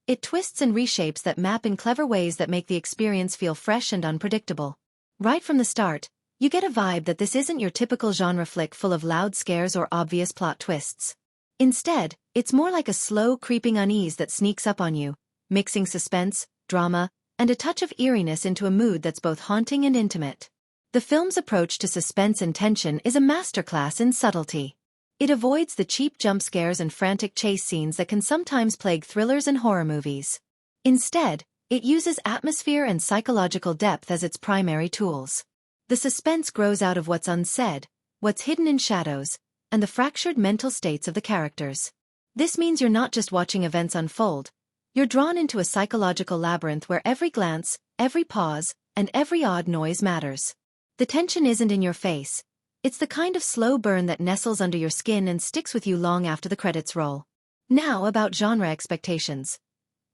It twists and reshapes that map in clever ways that make the experience feel fresh and unpredictable. Right from the start, you get a vibe that this isn't your typical genre flick full of loud scares or obvious plot twists. Instead, it's more like a slow, creeping unease that sneaks up on you, mixing suspense, drama, and a touch of eeriness into a mood that's both haunting and intimate. The film's approach to suspense and tension is a masterclass in subtlety. It avoids the cheap jump scares and frantic chase scenes that can sometimes plague thrillers and horror movies. Instead, it uses atmosphere and psychological depth as its primary tools. The suspense grows out of what's unsaid, what's hidden in shadows, and the fractured mental states of the characters. This means you're not just watching events unfold, you're drawn into a psychological labyrinth where every glance, every pause, and every odd noise matters. The tension isn't in your face. It's the kind of slow burn that nestles under your skin and sticks with you long after the credits roll. Now about genre expectations.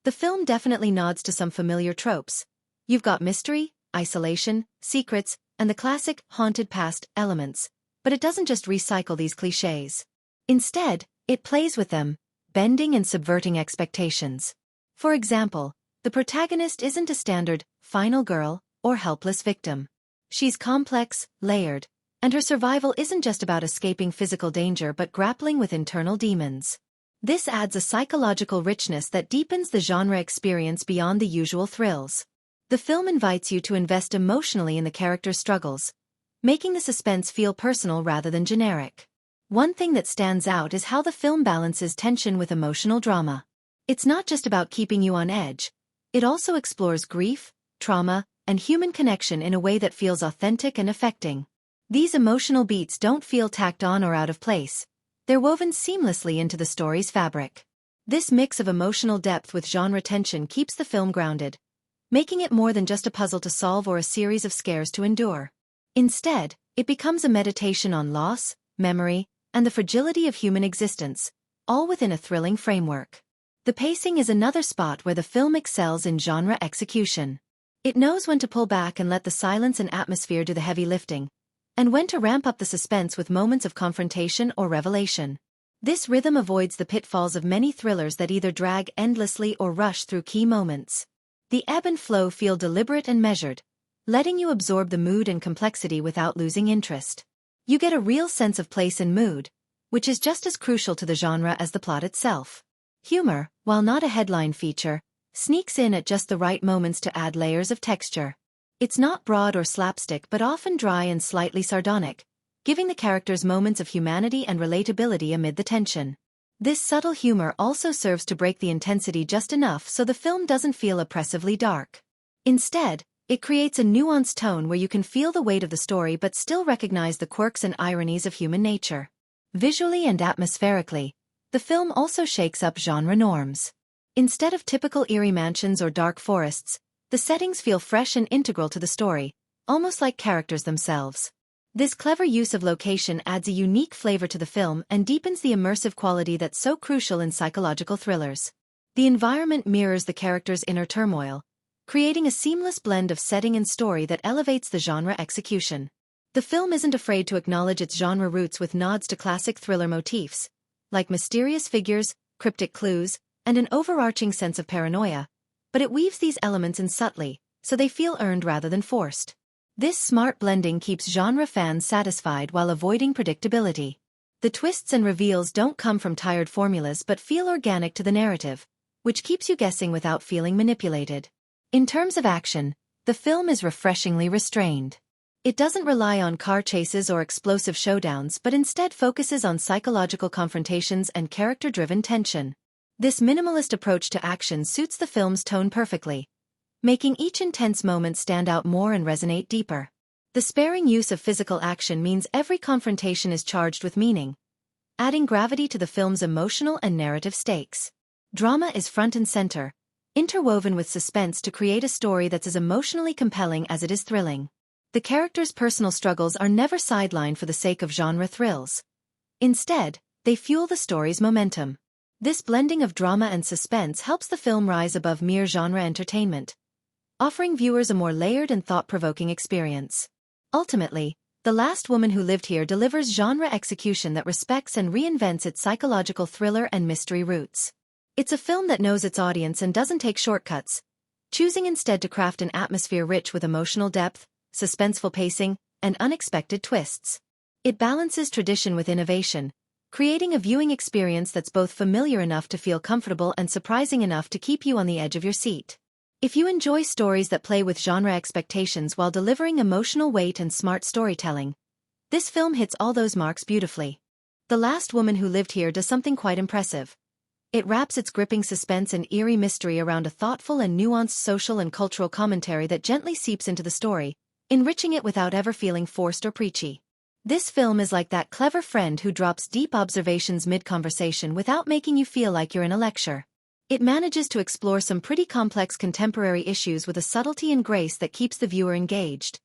The film definitely nods to some familiar tropes. You've got mystery, isolation, secrets, and the classic haunted past elements, but it doesn't just recycle these clichés. Instead, it plays with them, bending and subverting expectations. For example, the protagonist isn't a standard, final girl, or helpless victim. She's complex, layered, and her survival isn't just about escaping physical danger but grappling with internal demons. This adds a psychological richness that deepens the genre experience beyond the usual thrills. The film invites you to invest emotionally in the character's struggles, making the suspense feel personal rather than generic. One thing that stands out is how the film balances tension with emotional drama. It's not just about keeping you on edge, it also explores grief, trauma, and human connection in a way that feels authentic and affecting. These emotional beats don't feel tacked on or out of place. They're woven seamlessly into the story's fabric. This mix of emotional depth with genre tension keeps the film grounded, making it more than just a puzzle to solve or a series of scares to endure. Instead, it becomes a meditation on loss, memory, and the fragility of human existence, all within a thrilling framework. The pacing is another spot where the film excels in genre execution. It knows when to pull back and let the silence and atmosphere do the heavy lifting, and when to ramp up the suspense with moments of confrontation or revelation. This rhythm avoids the pitfalls of many thrillers that either drag endlessly or rush through key moments. The ebb and flow feel deliberate and measured, letting you absorb the mood and complexity without losing interest. You get a real sense of place and mood, which is just as crucial to the genre as the plot itself. Humor, while not a headline feature, sneaks in at just the right moments to add layers of texture. It's not broad or slapstick but often dry and slightly sardonic, giving the characters moments of humanity and relatability amid the tension. This subtle humor also serves to break the intensity just enough so the film doesn't feel oppressively dark. Instead, it creates a nuanced tone where you can feel the weight of the story but still recognize the quirks and ironies of human nature. Visually and atmospherically, the film also shakes up genre norms. Instead of typical eerie mansions or dark forests, the settings feel fresh and integral to the story, almost like characters themselves. This clever use of location adds a unique flavor to the film and deepens the immersive quality that's so crucial in psychological thrillers. The environment mirrors the characters' inner turmoil, creating a seamless blend of setting and story that elevates the genre execution. The film isn't afraid to acknowledge its genre roots with nods to classic thriller motifs, like mysterious figures, cryptic clues, and an overarching sense of paranoia, but it weaves these elements in subtly, so they feel earned rather than forced. This smart blending keeps genre fans satisfied while avoiding predictability. The twists and reveals don't come from tired formulas but feel organic to the narrative, which keeps you guessing without feeling manipulated. In terms of action, the film is refreshingly restrained. It doesn't rely on car chases or explosive showdowns but instead focuses on psychological confrontations and character-driven tension. This minimalist approach to action suits the film's tone perfectly, making each intense moment stand out more and resonate deeper. The sparing use of physical action means every confrontation is charged with meaning, adding gravity to the film's emotional and narrative stakes. Drama is front and center, interwoven with suspense to create a story that's as emotionally compelling as it is thrilling. The characters' personal struggles are never sidelined for the sake of genre thrills. Instead, they fuel the story's momentum. This blending of drama and suspense helps the film rise above mere genre entertainment, offering viewers a more layered and thought-provoking experience. Ultimately, The Last Woman Who Lived Here delivers genre execution that respects and reinvents its psychological thriller and mystery roots. It's a film that knows its audience and doesn't take shortcuts, choosing instead to craft an atmosphere rich with emotional depth, suspenseful pacing, and unexpected twists. It balances tradition with innovation, creating a viewing experience that's both familiar enough to feel comfortable and surprising enough to keep you on the edge of your seat. If you enjoy stories that play with genre expectations while delivering emotional weight and smart storytelling, this film hits all those marks beautifully. The Last Woman Who Lived Here does something quite impressive. It wraps its gripping suspense and eerie mystery around a thoughtful and nuanced social and cultural commentary that gently seeps into the story, enriching it without ever feeling forced or preachy. This film is like that clever friend who drops deep observations mid-conversation without making you feel like you're in a lecture. It manages to explore some pretty complex contemporary issues with a subtlety and grace that keeps the viewer engaged,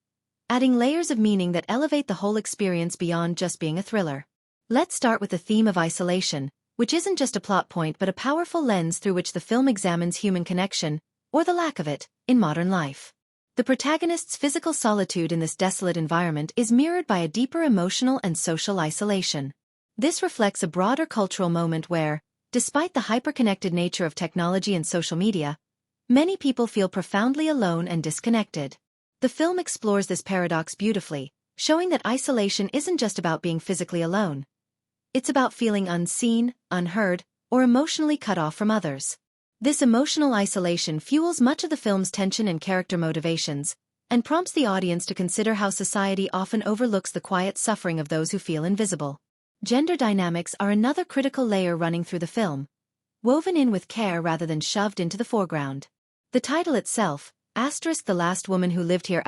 adding layers of meaning that elevate the whole experience beyond just being a thriller. Let's start with the theme of isolation, which isn't just a plot point but a powerful lens through which the film examines human connection, or the lack of it, in modern life. The protagonist's physical solitude in this desolate environment is mirrored by a deeper emotional and social isolation. This reflects a broader cultural moment where, despite the hyper-connected nature of technology and social media, many people feel profoundly alone and disconnected. The film explores this paradox beautifully, showing that isolation isn't just about being physically alone. It's about feeling unseen, unheard, or emotionally cut off from others. This emotional isolation fuels much of the film's tension and character motivations, and prompts the audience to consider how society often overlooks the quiet suffering of those who feel invisible. Gender dynamics are another critical layer running through the film, woven in with care rather than shoved into the foreground. The title itself, *The Last Woman Who Lived Here*,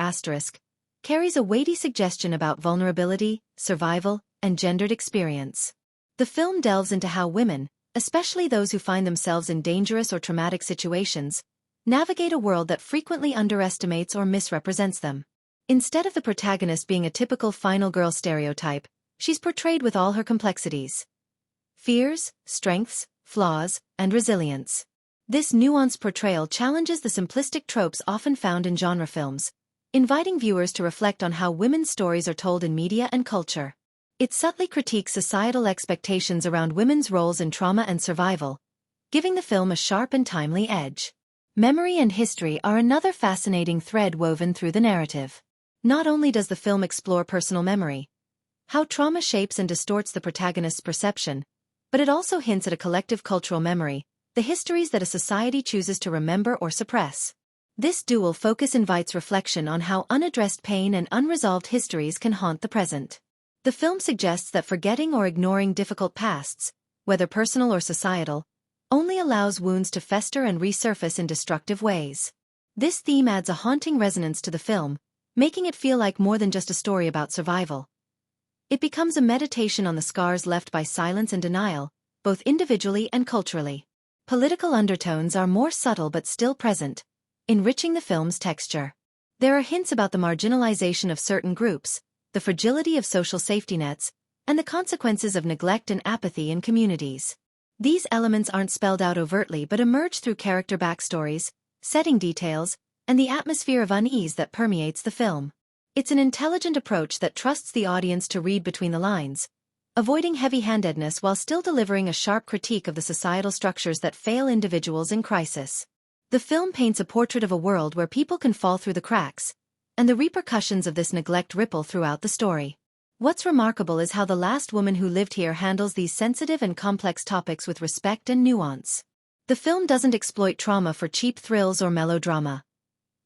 carries a weighty suggestion about vulnerability, survival, and gendered experience. The film delves into how women, especially those who find themselves in dangerous or traumatic situations, navigate a world that frequently underestimates or misrepresents them. Instead of the protagonist being a typical final girl stereotype, she's portrayed with all her complexities: fears, strengths, flaws, and resilience. This nuanced portrayal challenges the simplistic tropes often found in genre films, inviting viewers to reflect on how women's stories are told in media and culture. It subtly critiques societal expectations around women's roles in trauma and survival, giving the film a sharp and timely edge. Memory and history are another fascinating thread woven through the narrative. Not only does the film explore personal memory, how trauma shapes and distorts the protagonist's perception, but it also hints at a collective cultural memory, the histories that a society chooses to remember or suppress. This dual focus invites reflection on how unaddressed pain and unresolved histories can haunt the present. The film suggests that forgetting or ignoring difficult pasts, whether personal or societal, only allows wounds to fester and resurface in destructive ways. This theme adds a haunting resonance to the film, making it feel like more than just a story about survival. It becomes a meditation on the scars left by silence and denial, both individually and culturally. Political undertones are more subtle but still present, enriching the film's texture. There are hints about the marginalization of certain groups, the the fragility of social safety nets, and the consequences of neglect and apathy in communities. These elements aren't spelled out overtly but emerge through character backstories, setting details, and the atmosphere of unease that permeates the film. It's an intelligent approach that trusts the audience to read between the lines, avoiding heavy-handedness while still delivering a sharp critique of the societal structures that fail individuals in crisis. The film paints a portrait of a world where people can fall through the cracks, and the repercussions of this neglect ripple throughout the story. What's remarkable is how The Last Woman Who Lived Here handles these sensitive and complex topics with respect and nuance. The film doesn't exploit trauma for cheap thrills or melodrama.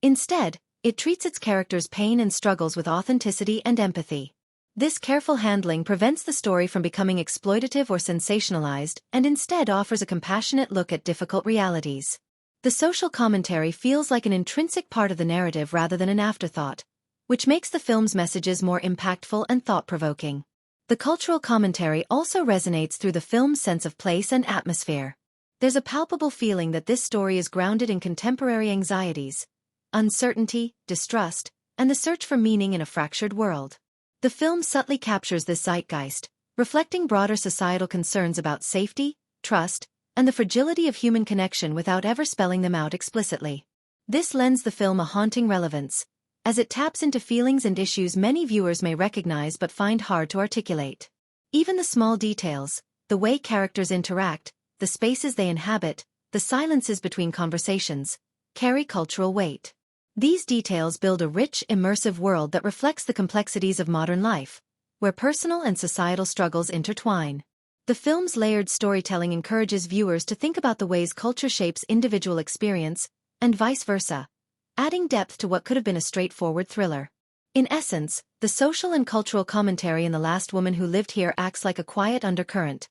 Instead, it treats its characters' pain and struggles with authenticity and empathy. This careful handling prevents the story from becoming exploitative or sensationalized, and instead offers a compassionate look at difficult realities. The social commentary feels like an intrinsic part of the narrative rather than an afterthought, which makes the film's messages more impactful and thought-provoking. The cultural commentary also resonates through the film's sense of place and atmosphere. There's a palpable feeling that this story is grounded in contemporary anxieties, uncertainty, distrust, and the search for meaning in a fractured world. The film subtly captures this zeitgeist, reflecting broader societal concerns about safety, trust, and the fragility of human connection without ever spelling them out explicitly. This lends the film a haunting relevance, as it taps into feelings and issues many viewers may recognize but find hard to articulate. Even the small details, the way characters interact, the spaces they inhabit, the silences between conversations, carry cultural weight. These details build a rich, immersive world that reflects the complexities of modern life, where personal and societal struggles intertwine. The film's layered storytelling encourages viewers to think about the ways culture shapes individual experience, and vice versa, adding depth to what could have been a straightforward thriller. In essence, the social and cultural commentary in The Last Woman Who Lived Here acts like a quiet undercurrent,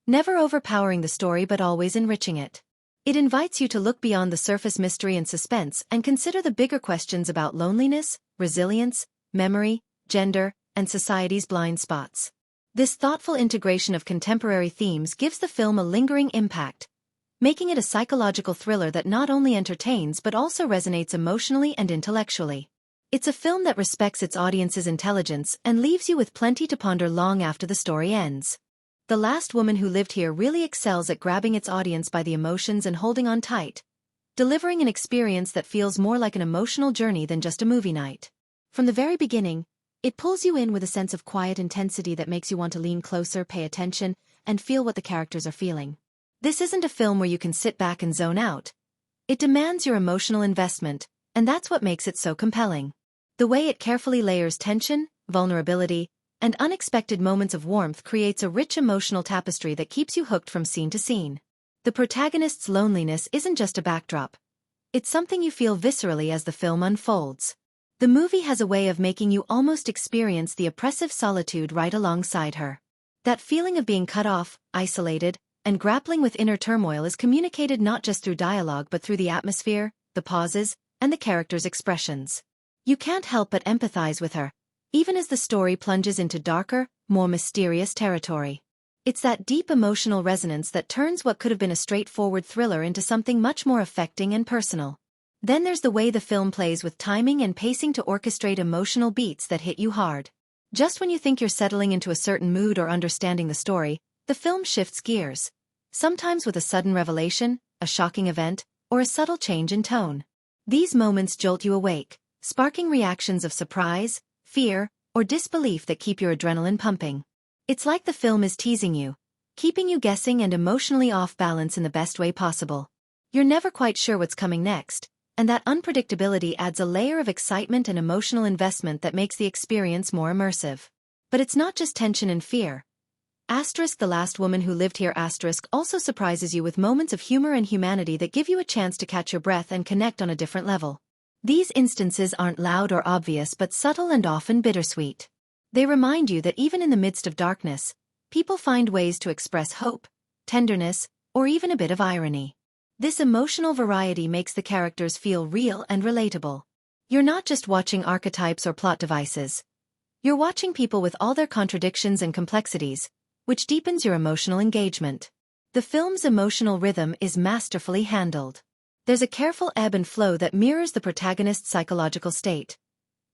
never overpowering the story but always enriching it. It invites you to look beyond the surface mystery and suspense and consider the bigger questions about loneliness, resilience, memory, gender, and society's blind spots. This thoughtful integration of contemporary themes gives the film a lingering impact, making it a psychological thriller that not only entertains but also resonates emotionally and intellectually. It's a film that respects its audience's intelligence and leaves you with plenty to ponder long after the story ends. The Last Woman Who Lived Here really excels at grabbing its audience by the emotions and holding on tight, delivering an experience that feels more like an emotional journey than just a movie night. From the very beginning, it pulls you in with a sense of quiet intensity that makes you want to lean closer, pay attention, and feel what the characters are feeling. This isn't a film where you can sit back and zone out. It demands your emotional investment, and that's what makes it so compelling. The way it carefully layers tension, vulnerability, and unexpected moments of warmth creates a rich emotional tapestry that keeps you hooked from scene to scene. The protagonist's loneliness isn't just a backdrop. It's something you feel viscerally as the film unfolds. The movie has a way of making you almost experience the oppressive solitude right alongside her. That feeling of being cut off, isolated, and grappling with inner turmoil is communicated not just through dialogue but through the atmosphere, the pauses, and the characters' expressions. You can't help but empathize with her, even as the story plunges into darker, more mysterious territory. It's that deep emotional resonance that turns what could have been a straightforward thriller into something much more affecting and personal. Then there's the way the film plays with timing and pacing to orchestrate emotional beats that hit you hard. Just when you think you're settling into a certain mood or understanding the story, the film shifts gears, sometimes with a sudden revelation, a shocking event, or a subtle change in tone. These moments jolt you awake, sparking reactions of surprise, fear, or disbelief that keep your adrenaline pumping. It's like the film is teasing you, keeping you guessing and emotionally off balance in the best way possible. You're never quite sure what's coming next, and that unpredictability adds a layer of excitement and emotional investment that makes the experience more immersive. But it's not just tension and fear. The Last Woman Who Lived Here also surprises you with moments of humor and humanity that give you a chance to catch your breath and connect on a different level. These instances aren't loud or obvious but subtle and often bittersweet. They remind you that even in the midst of darkness, people find ways to express hope, tenderness, or even a bit of irony. This emotional variety makes the characters feel real and relatable. You're not just watching archetypes or plot devices. You're watching people with all their contradictions and complexities, which deepens your emotional engagement. The film's emotional rhythm is masterfully handled. There's a careful ebb and flow that mirrors the protagonist's psychological state.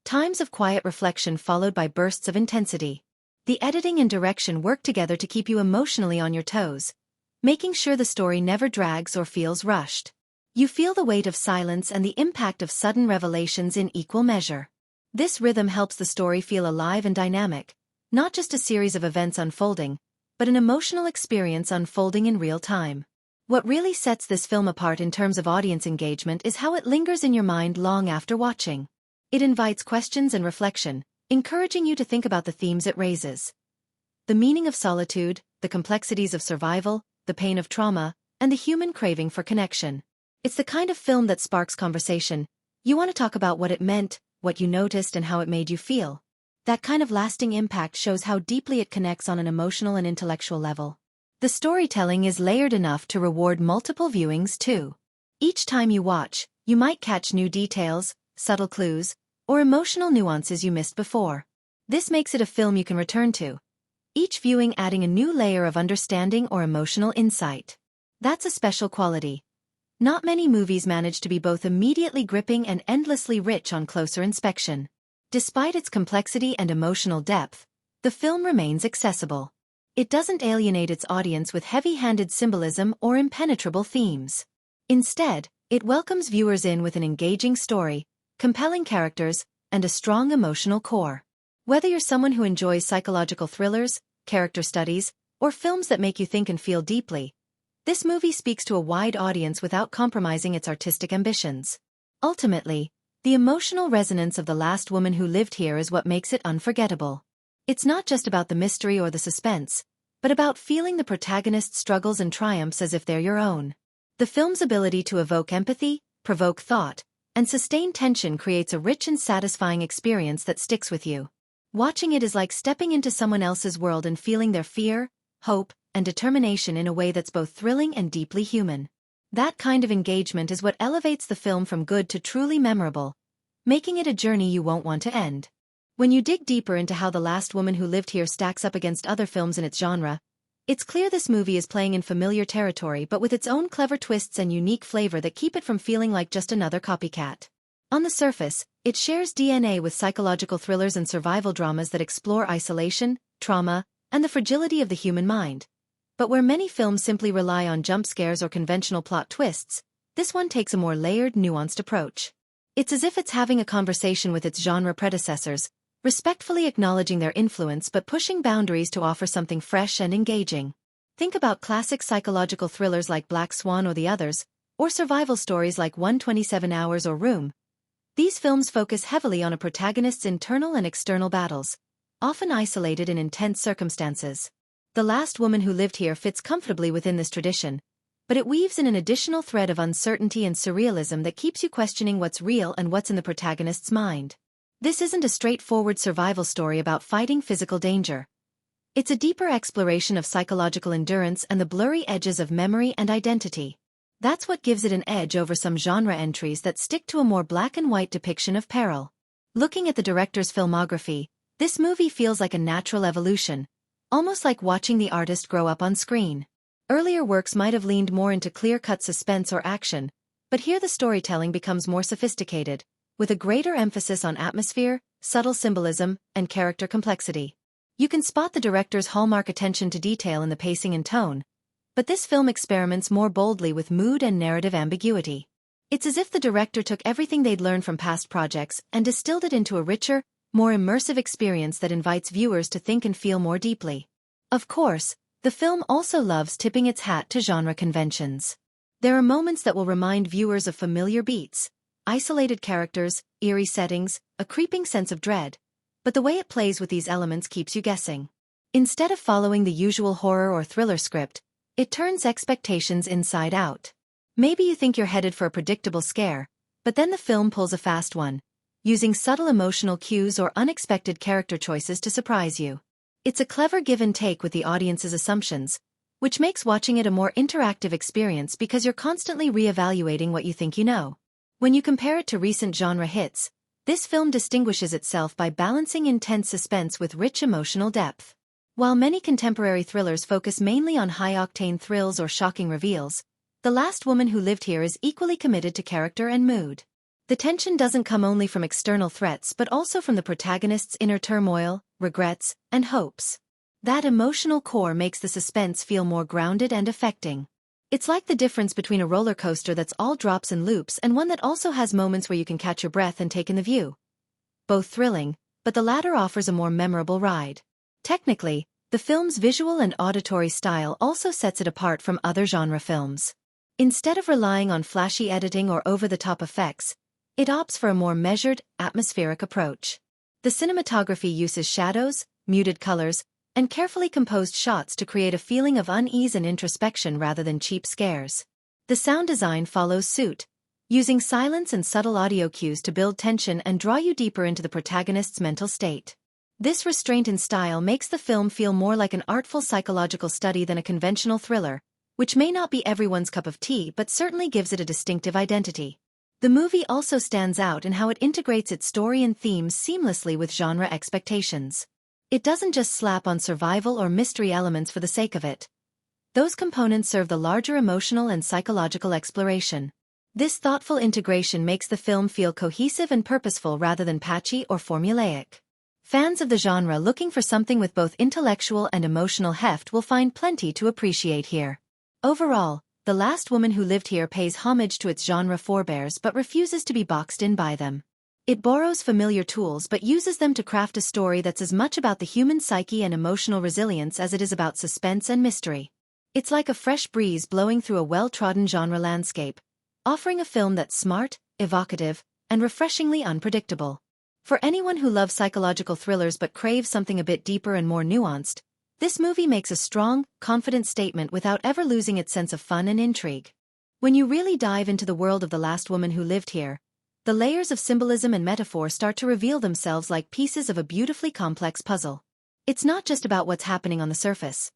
times of quiet reflection followed by bursts of intensity. The editing and direction work together to keep you emotionally on your toes, making sure the story never drags or feels rushed. You feel the weight of silence and the impact of sudden revelations in equal measure. This rhythm helps the story feel alive and dynamic, not just a series of events unfolding, but an emotional experience unfolding in real time. What really sets this film apart in terms of audience engagement is how it lingers in your mind long after watching. It invites questions and reflection, encouraging you to think about the themes it raises. The meaning of solitude, the complexities of survival, the pain of trauma, and the human craving for connection. It's the kind of film that sparks conversation. You want to talk about what it meant, what you noticed, and how it made you feel. That kind of lasting impact shows how deeply it connects on an emotional and intellectual level. The storytelling is layered enough to reward multiple viewings too. Each time you watch, you might catch new details, subtle clues, or emotional nuances you missed before. This makes it a film you can return to, each viewing adding a new layer of understanding or emotional insight. That's a special quality. Not many movies manage to be both immediately gripping and endlessly rich on closer inspection. Despite its complexity and emotional depth, the film remains accessible. It doesn't alienate its audience with heavy-handed symbolism or impenetrable themes. Instead, it welcomes viewers in with an engaging story, compelling characters, and a strong emotional core. Whether you're someone who enjoys psychological thrillers, character studies, or films that make you think and feel deeply, this movie speaks to a wide audience without compromising its artistic ambitions. Ultimately, the emotional resonance of The Last Woman Who Lived Here is what makes it unforgettable. It's not just about the mystery or the suspense, but about feeling the protagonist's struggles and triumphs as if they're your own. The film's ability to evoke empathy, provoke thought, and sustain tension creates a rich and satisfying experience that sticks with you. Watching it is like stepping into someone else's world and feeling their fear, hope, and determination in a way that's both thrilling and deeply human. That kind of engagement is what elevates the film from good to truly memorable, making it a journey you won't want to end. When you dig deeper into how The Last Woman Who Lived Here stacks up against other films in its genre, it's clear this movie is playing in familiar territory but with its own clever twists and unique flavor that keep it from feeling like just another copycat. On the surface, it shares DNA with psychological thrillers and survival dramas that explore isolation, trauma, and the fragility of the human mind. But where many films simply rely on jump scares or conventional plot twists, this one takes a more layered, nuanced approach. It's as if it's having a conversation with its genre predecessors, respectfully acknowledging their influence but pushing boundaries to offer something fresh and engaging. Think about classic psychological thrillers like Black Swan or The Others, or survival stories like 127 Hours or Room. These films focus heavily on a protagonist's internal and external battles, often isolated in intense circumstances. The Last Woman Who Lived Here fits comfortably within this tradition, but it weaves in an additional thread of uncertainty and surrealism that keeps you questioning what's real and what's in the protagonist's mind. This isn't a straightforward survival story about fighting physical danger. It's a deeper exploration of psychological endurance and the blurry edges of memory and identity. That's what gives it an edge over some genre entries that stick to a more black-and-white depiction of peril. Looking at the director's filmography, this movie feels like a natural evolution, almost like watching the artist grow up on screen. Earlier works might have leaned more into clear-cut suspense or action, but here the storytelling becomes more sophisticated, with a greater emphasis on atmosphere, subtle symbolism, and character complexity. You can spot the director's hallmark attention to detail in the pacing and tone, but this film experiments more boldly with mood and narrative ambiguity. It's as if the director took everything they'd learned from past projects and distilled it into a richer, more immersive experience that invites viewers to think and feel more deeply. Of course, the film also loves tipping its hat to genre conventions. There are moments that will remind viewers of familiar beats, isolated characters, eerie settings, a creeping sense of dread, but the way it plays with these elements keeps you guessing. Instead of following the usual horror or thriller script, it turns expectations inside out. Maybe you think you're headed for a predictable scare, but then the film pulls a fast one, using subtle emotional cues or unexpected character choices to surprise you. It's a clever give and take with the audience's assumptions, which makes watching it a more interactive experience because you're constantly re-evaluating what you think you know. When you compare it to recent genre hits, this film distinguishes itself by balancing intense suspense with rich emotional depth. While many contemporary thrillers focus mainly on high-octane thrills or shocking reveals, The Last Woman Who Lived Here is equally committed to character and mood. The tension doesn't come only from external threats but also from the protagonist's inner turmoil, regrets, and hopes. That emotional core makes the suspense feel more grounded and affecting. It's like the difference between a roller coaster that's all drops and loops and one that also has moments where you can catch your breath and take in the view. Both thrilling, but the latter offers a more memorable ride. Technically, the film's visual and auditory style also sets it apart from other genre films. Instead of relying on flashy editing or over-the-top effects, it opts for a more measured, atmospheric approach. The cinematography uses shadows, muted colors, and carefully composed shots to create a feeling of unease and introspection rather than cheap scares. The sound design follows suit, using silence and subtle audio cues to build tension and draw you deeper into the protagonist's mental state. This restraint in style makes the film feel more like an artful psychological study than a conventional thriller, which may not be everyone's cup of tea but certainly gives it a distinctive identity. The movie also stands out in how it integrates its story and themes seamlessly with genre expectations. It doesn't just slap on survival or mystery elements for the sake of it. Those components serve the larger emotional and psychological exploration. This thoughtful integration makes the film feel cohesive and purposeful rather than patchy or formulaic. Fans of the genre looking for something with both intellectual and emotional heft will find plenty to appreciate here. Overall, The Last Woman Who Lived Here pays homage to its genre forebears but refuses to be boxed in by them. It borrows familiar tools but uses them to craft a story that's as much about the human psyche and emotional resilience as it is about suspense and mystery. It's like a fresh breeze blowing through a well-trodden genre landscape, offering a film that's smart, evocative, and refreshingly unpredictable. For anyone who loves psychological thrillers but craves something a bit deeper and more nuanced, this movie makes a strong, confident statement without ever losing its sense of fun and intrigue. When you really dive into the world of The Last Woman Who Lived Here, the layers of symbolism and metaphor start to reveal themselves like pieces of a beautifully complex puzzle. It's not just about what's happening on the surface.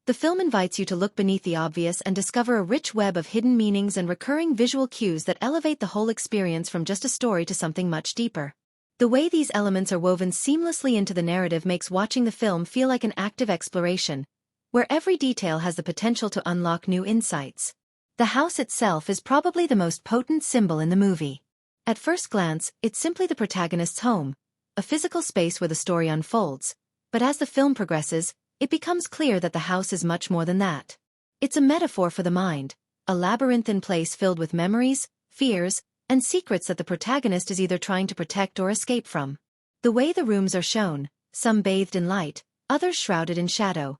The film invites you to look beneath the obvious and discover a rich web of hidden meanings and recurring visual cues that elevate the whole experience from just a story to something much deeper. The way these elements are woven seamlessly into the narrative makes watching the film feel like an active exploration, where every detail has the potential to unlock new insights. The house itself is probably the most potent symbol in the movie. At first glance, it's simply the protagonist's home, a physical space where the story unfolds, but as the film progresses, it becomes clear that the house is much more than that. It's a metaphor for the mind, a labyrinthine place filled with memories, fears, and secrets that the protagonist is either trying to protect or escape from. The way the rooms are shown, some bathed in light, others shrouded in shadow,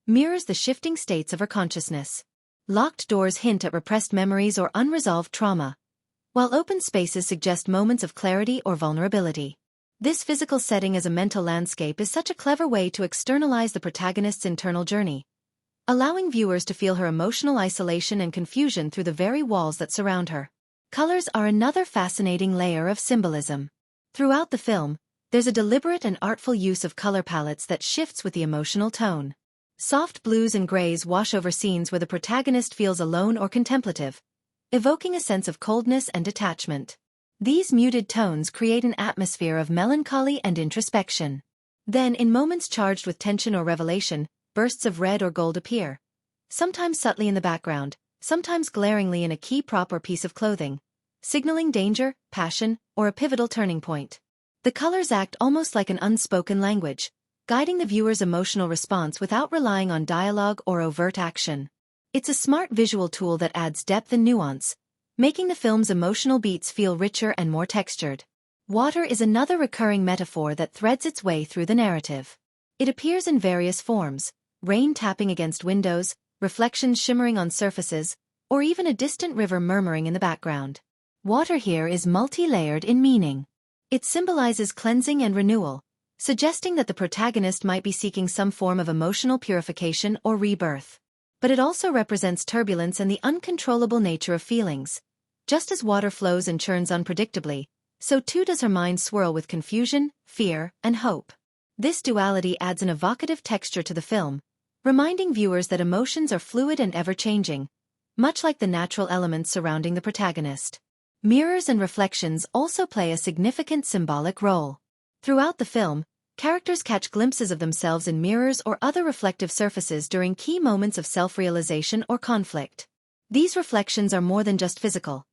mirrors the shifting states of her consciousness. Locked doors hint at repressed memories or unresolved trauma, while open spaces suggest moments of clarity or vulnerability. This physical setting as a mental landscape is such a clever way to externalize the protagonist's internal journey, allowing viewers to feel her emotional isolation and confusion through the very walls that surround her. Colors are another fascinating layer of symbolism. Throughout the film, there's a deliberate and artful use of color palettes that shifts with the emotional tone. Soft blues and grays wash over scenes where the protagonist feels alone or contemplative, evoking a sense of coldness and detachment. These muted tones create an atmosphere of melancholy and introspection. Then, in moments charged with tension or revelation, bursts of red or gold appear, sometimes subtly in the background, sometimes glaringly in a key prop or piece of clothing, signaling danger, passion, or a pivotal turning point. The colors act almost like an unspoken language, guiding the viewer's emotional response without relying on dialogue or overt action. It's a smart visual tool that adds depth and nuance, making the film's emotional beats feel richer and more textured. Water is another recurring metaphor that threads its way through the narrative. It appears in various forms: rain tapping against windows, reflections shimmering on surfaces, or even a distant river murmuring in the background. Water here is multi-layered in meaning. It symbolizes cleansing and renewal, suggesting that the protagonist might be seeking some form of emotional purification or rebirth. But it also represents turbulence and the uncontrollable nature of feelings. Just as water flows and churns unpredictably, so too does her mind swirl with confusion, fear, and hope. This duality adds an evocative texture to the film, reminding viewers that emotions are fluid and ever-changing, much like the natural elements surrounding the protagonist. Mirrors and reflections also play a significant symbolic role. Throughout the film, characters catch glimpses of themselves in mirrors or other reflective surfaces during key moments of self-realization or conflict. These reflections are more than just physical.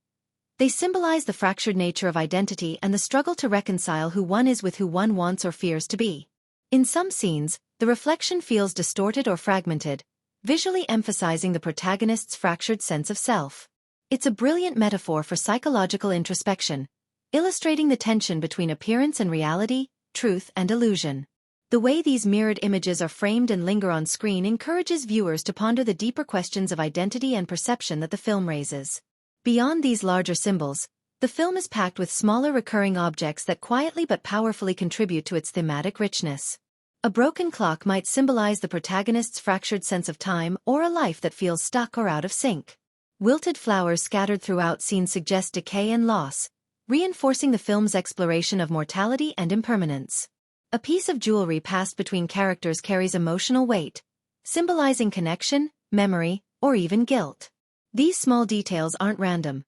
They symbolize the fractured nature of identity and the struggle to reconcile who one is with who one wants or fears to be. In some scenes, the reflection feels distorted or fragmented, visually emphasizing the protagonist's fractured sense of self. It's a brilliant metaphor for psychological introspection, illustrating the tension between appearance and reality, truth and illusion. The way these mirrored images are framed and linger on screen encourages viewers to ponder the deeper questions of identity and perception that the film raises. Beyond these larger symbols, the film is packed with smaller recurring objects that quietly but powerfully contribute to its thematic richness. A broken clock might symbolize the protagonist's fractured sense of time or a life that feels stuck or out of sync. Wilted flowers scattered throughout scenes suggest decay and loss, reinforcing the film's exploration of mortality and impermanence. A piece of jewelry passed between characters carries emotional weight, symbolizing connection, memory, or even guilt. These small details aren't random.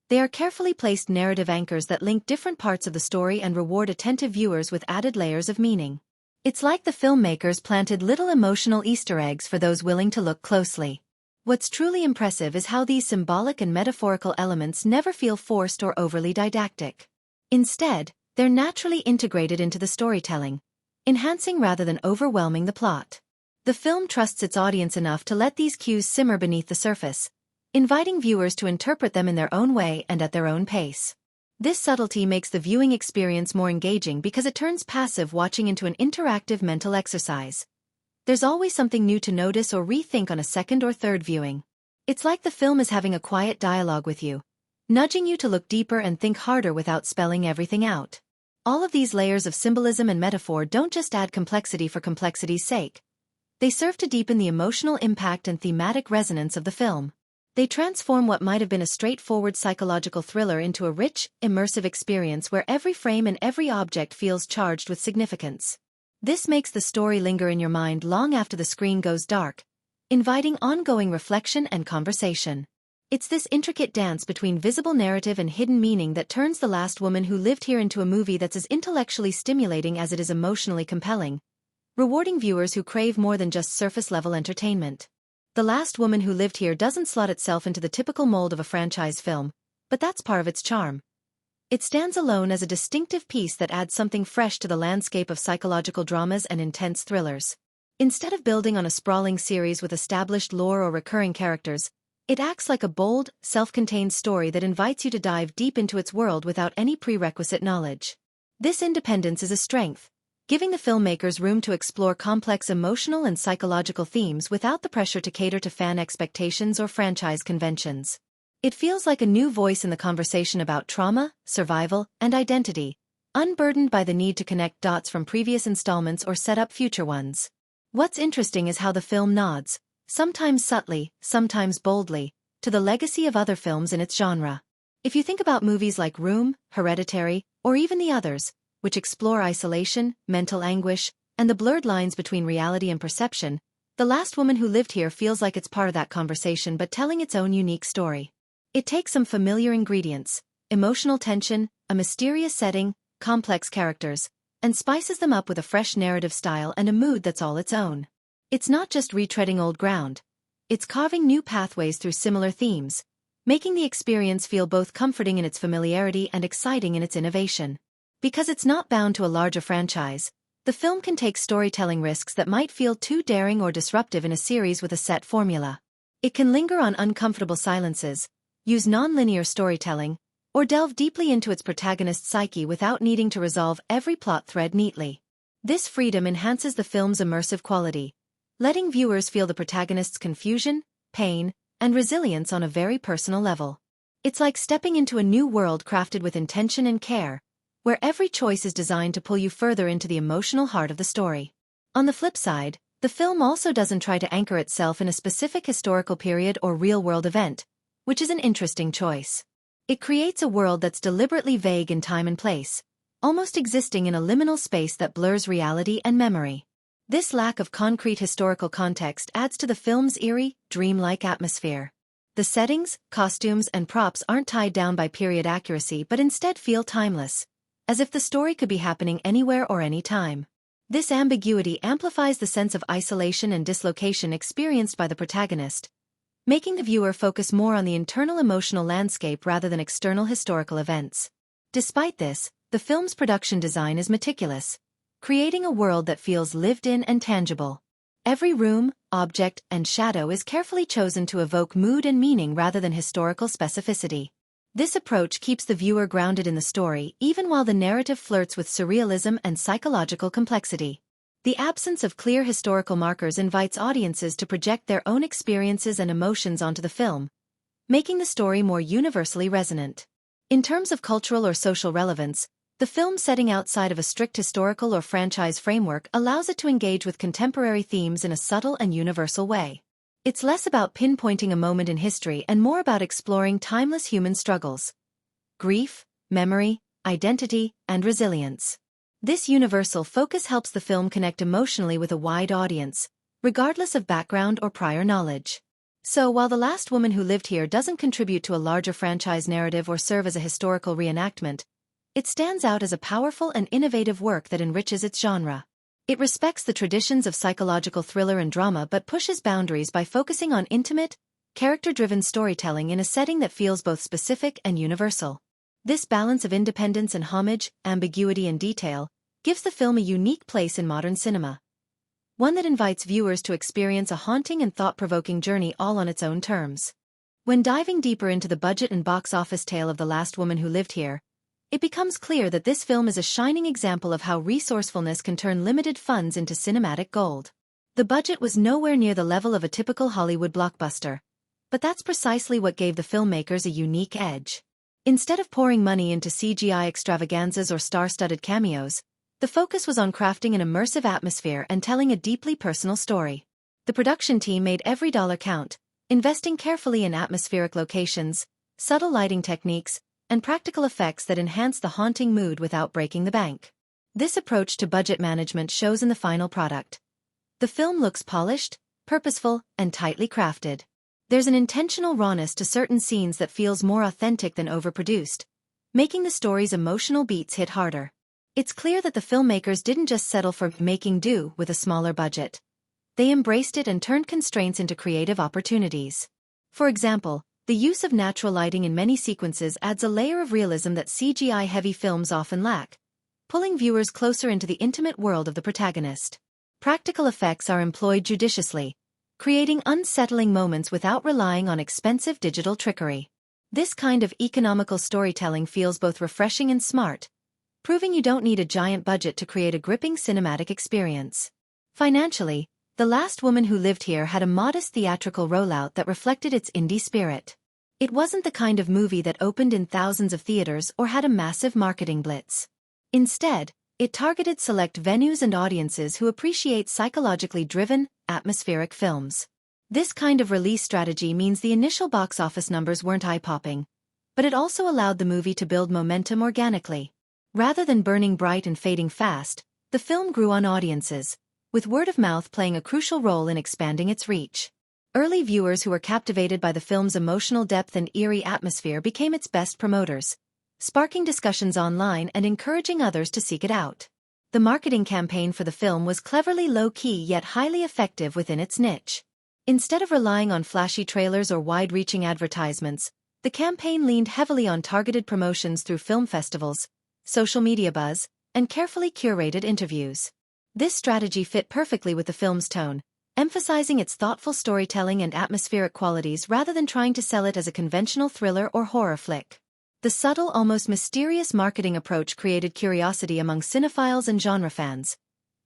They are carefully placed narrative anchors that link different parts of the story and reward attentive viewers with added layers of meaning. It's like the filmmakers planted little emotional Easter eggs for those willing to look closely. What's truly impressive is how these symbolic and metaphorical elements never feel forced or overly didactic. Instead, they're naturally integrated into the storytelling, enhancing rather than overwhelming the plot. The film trusts its audience enough to let these cues simmer beneath the surface, inviting viewers to interpret them in their own way and at their own pace. This subtlety makes the viewing experience more engaging because it turns passive watching into an interactive mental exercise. There's always something new to notice or rethink on a second or third viewing. It's like the film is having a quiet dialogue with you, nudging you to look deeper and think harder without spelling everything out. All of these layers of symbolism and metaphor don't just add complexity for complexity's sake. They serve to deepen the emotional impact and thematic resonance of the film. They transform what might have been a straightforward psychological thriller into a rich, immersive experience where every frame and every object feels charged with significance. This makes the story linger in your mind long after the screen goes dark, inviting ongoing reflection and conversation. It's this intricate dance between visible narrative and hidden meaning that turns The Last Woman Who Lived Here into a movie that's as intellectually stimulating as it is emotionally compelling, rewarding viewers who crave more than just surface-level entertainment. The Last Woman Who Lived Here doesn't slot itself into the typical mold of a franchise film, but that's part of its charm. It stands alone as a distinctive piece that adds something fresh to the landscape of psychological dramas and intense thrillers. Instead of building on a sprawling series with established lore or recurring characters, it acts like a bold, self-contained story that invites you to dive deep into its world without any prerequisite knowledge. This independence is a strength, giving the filmmakers room to explore complex emotional and psychological themes without the pressure to cater to fan expectations or franchise conventions. It feels like a new voice in the conversation about trauma, survival, and identity, unburdened by the need to connect dots from previous installments or set up future ones. What's interesting is how the film nods, sometimes subtly, sometimes boldly, to the legacy of other films in its genre. If you think about movies like Room, Hereditary, or even the others, which explore isolation, mental anguish, and the blurred lines between reality and perception, The Last Woman Who Lived Here feels like it's part of that conversation but telling its own unique story. It takes some familiar ingredients, emotional tension, a mysterious setting, complex characters, and spices them up with a fresh narrative style and a mood that's all its own. It's not just retreading old ground. It's carving new pathways through similar themes, making the experience feel both comforting in its familiarity and exciting in its innovation. Because it's not bound to a larger franchise, the film can take storytelling risks that might feel too daring or disruptive in a series with a set formula. It can linger on uncomfortable silences, use non-linear storytelling, or delve deeply into its protagonist's psyche without needing to resolve every plot thread neatly. This freedom enhances the film's immersive quality, letting viewers feel the protagonist's confusion, pain, and resilience on a very personal level. It's like stepping into a new world crafted with intention and care, where every choice is designed to pull you further into the emotional heart of the story. On the flip side, the film also doesn't try to anchor itself in a specific historical period or real-world event, which is an interesting choice. It creates a world that's deliberately vague in time and place, almost existing in a liminal space that blurs reality and memory. This lack of concrete historical context adds to the film's eerie, dreamlike atmosphere. The settings, costumes, and props aren't tied down by period accuracy but instead feel timeless, as if the story could be happening anywhere or any time. This ambiguity amplifies the sense of isolation and dislocation experienced by the protagonist, making the viewer focus more on the internal emotional landscape rather than external historical events. Despite this, the film's production design is meticulous, creating a world that feels lived in and tangible. Every room, object, and shadow is carefully chosen to evoke mood and meaning rather than historical specificity. This approach keeps the viewer grounded in the story even while the narrative flirts with surrealism and psychological complexity. The absence of clear historical markers invites audiences to project their own experiences and emotions onto the film, making the story more universally resonant. In terms of cultural or social relevance, the film setting outside of a strict historical or franchise framework allows it to engage with contemporary themes in a subtle and universal way. It's less about pinpointing a moment in history and more about exploring timeless human struggles: grief, memory, identity, and resilience. This universal focus helps the film connect emotionally with a wide audience, regardless of background or prior knowledge. So while The Last Woman Who Lived Here doesn't contribute to a larger franchise narrative or serve as a historical reenactment, it stands out as a powerful and innovative work that enriches its genre. It respects the traditions of psychological thriller and drama but pushes boundaries by focusing on intimate, character-driven storytelling in a setting that feels both specific and universal. This balance of independence and homage, ambiguity and detail, gives the film a unique place in modern cinema. One that invites viewers to experience a haunting and thought-provoking journey all on its own terms. When diving deeper into the budget and box office tale of The Last Woman Who Lived Here, it becomes clear that this film is a shining example of how resourcefulness can turn limited funds into cinematic gold. The budget was nowhere near the level of a typical Hollywood blockbuster, but that's precisely what gave the filmmakers a unique edge. Instead of pouring money into CGI extravaganzas or star-studded cameos, the focus was on crafting an immersive atmosphere and telling a deeply personal story. The production team made every dollar count, investing carefully in atmospheric locations, subtle lighting techniques, and practical effects that enhance the haunting mood without breaking the bank. This approach to budget management shows in the final product. The film looks polished, purposeful, and tightly crafted. There's an intentional rawness to certain scenes that feels more authentic than overproduced, making the story's emotional beats hit harder. It's clear that the filmmakers didn't just settle for making do with a smaller budget. They embraced it and turned constraints into creative opportunities. For example, the use of natural lighting in many sequences adds a layer of realism that CGI-heavy films often lack, pulling viewers closer into the intimate world of the protagonist. Practical effects are employed judiciously, creating unsettling moments without relying on expensive digital trickery. This kind of economical storytelling feels both refreshing and smart, proving you don't need a giant budget to create a gripping cinematic experience. Financially, The Last Woman Who Lived Here had a modest theatrical rollout that reflected its indie spirit. It wasn't the kind of movie that opened in thousands of theaters or had a massive marketing blitz. Instead, it targeted select venues and audiences who appreciate psychologically driven, atmospheric films. This kind of release strategy means the initial box office numbers weren't eye-popping, but it also allowed the movie to build momentum organically. Rather than burning bright and fading fast, the film grew on audiences, with word of mouth playing a crucial role in expanding its reach. Early viewers who were captivated by the film's emotional depth and eerie atmosphere became its best promoters, sparking discussions online and encouraging others to seek it out. The marketing campaign for the film was cleverly low-key yet highly effective within its niche. Instead of relying on flashy trailers or wide-reaching advertisements, the campaign leaned heavily on targeted promotions through film festivals, social media buzz, and carefully curated interviews. This strategy fit perfectly with the film's tone, emphasizing its thoughtful storytelling and atmospheric qualities rather than trying to sell it as a conventional thriller or horror flick. The subtle, almost mysterious marketing approach created curiosity among cinephiles and genre fans,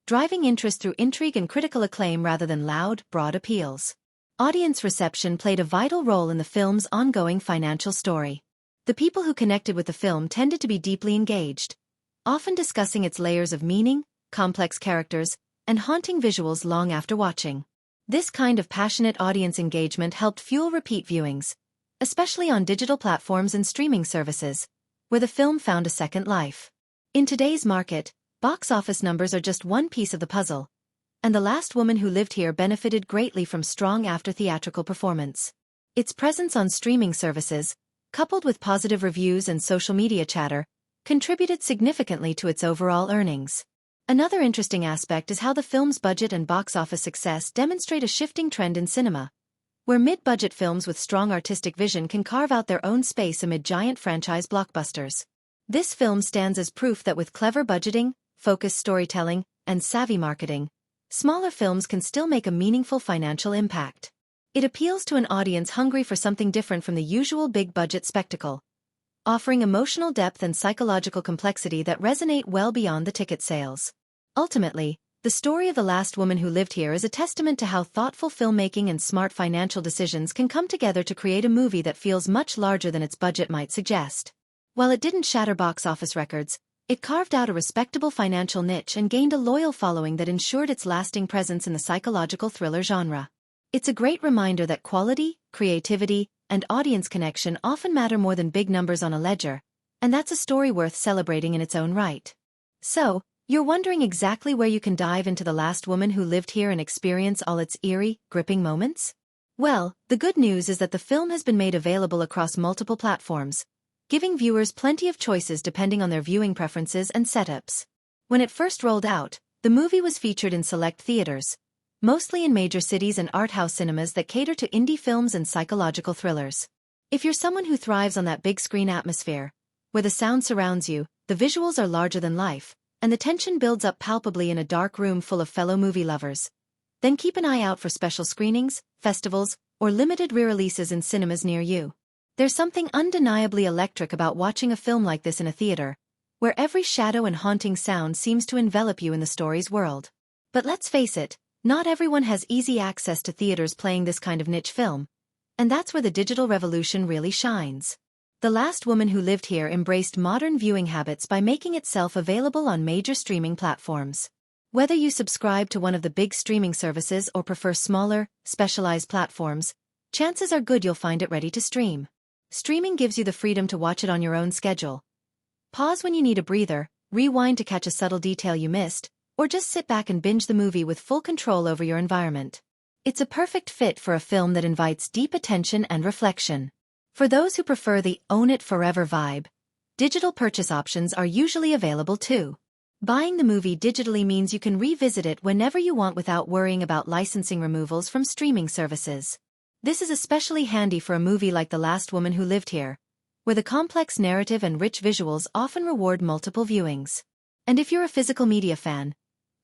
driving interest through intrigue and critical acclaim rather than loud, broad appeals. Audience reception played a vital role in the film's ongoing financial story. The people who connected with the film tended to be deeply engaged, often discussing its layers of meaning, complex characters, and haunting visuals long after watching. This kind of passionate audience engagement helped fuel repeat viewings, especially on digital platforms and streaming services, where the film found a second life. In today's market, box office numbers are just one piece of the puzzle, and The Last Woman Who Lived Here benefited greatly from strong after-theatrical performance. Its presence on streaming services, coupled with positive reviews and social media chatter, contributed significantly to its overall earnings. Another interesting aspect is how the film's budget and box office success demonstrate a shifting trend in cinema, where mid-budget films with strong artistic vision can carve out their own space amid giant franchise blockbusters. This film stands as proof that with clever budgeting, focused storytelling, and savvy marketing, smaller films can still make a meaningful financial impact. It appeals to an audience hungry for something different from the usual big-budget spectacle, offering emotional depth and psychological complexity that resonate well beyond the ticket sales. Ultimately, the story of The Last Woman Who Lived Here is a testament to how thoughtful filmmaking and smart financial decisions can come together to create a movie that feels much larger than its budget might suggest. While it didn't shatter box office records, it carved out a respectable financial niche and gained a loyal following that ensured its lasting presence in the psychological thriller genre. It's a great reminder that quality, creativity, and audience connection often matter more than big numbers on a ledger, and that's a story worth celebrating in its own right. So, you're wondering exactly where you can dive into The Last Woman Who Lived Here and experience all its eerie, gripping moments? Well, the good news is that the film has been made available across multiple platforms, giving viewers plenty of choices depending on their viewing preferences and setups. When it first rolled out, the movie was featured in select theaters, mostly in major cities and art house cinemas that cater to indie films and psychological thrillers. If you're someone who thrives on that big screen atmosphere, where the sound surrounds you, the visuals are larger than life, and the tension builds up palpably in a dark room full of fellow movie lovers, then keep an eye out for special screenings, festivals, or limited re-releases in cinemas near you. There's something undeniably electric about watching a film like this in a theater, where every shadow and haunting sound seems to envelop you in the story's world. But let's face it, not everyone has easy access to theaters playing this kind of niche film, and that's where the digital revolution really shines. The Last Woman Who Lived Here embraced modern viewing habits by making itself available on major streaming platforms. Whether you subscribe to one of the big streaming services or prefer smaller, specialized platforms, chances are good you'll find it ready to stream. Streaming gives you the freedom to watch it on your own schedule. Pause when you need a breather, rewind to catch a subtle detail you missed, or just sit back and binge the movie with full control over your environment. It's a perfect fit for a film that invites deep attention and reflection. For those who prefer the own it forever vibe, digital purchase options are usually available too. Buying the movie digitally means you can revisit it whenever you want without worrying about licensing removals from streaming services. This is especially handy for a movie like The Last Woman Who Lived Here, where the complex narrative and rich visuals often reward multiple viewings. And if you're a physical media fan,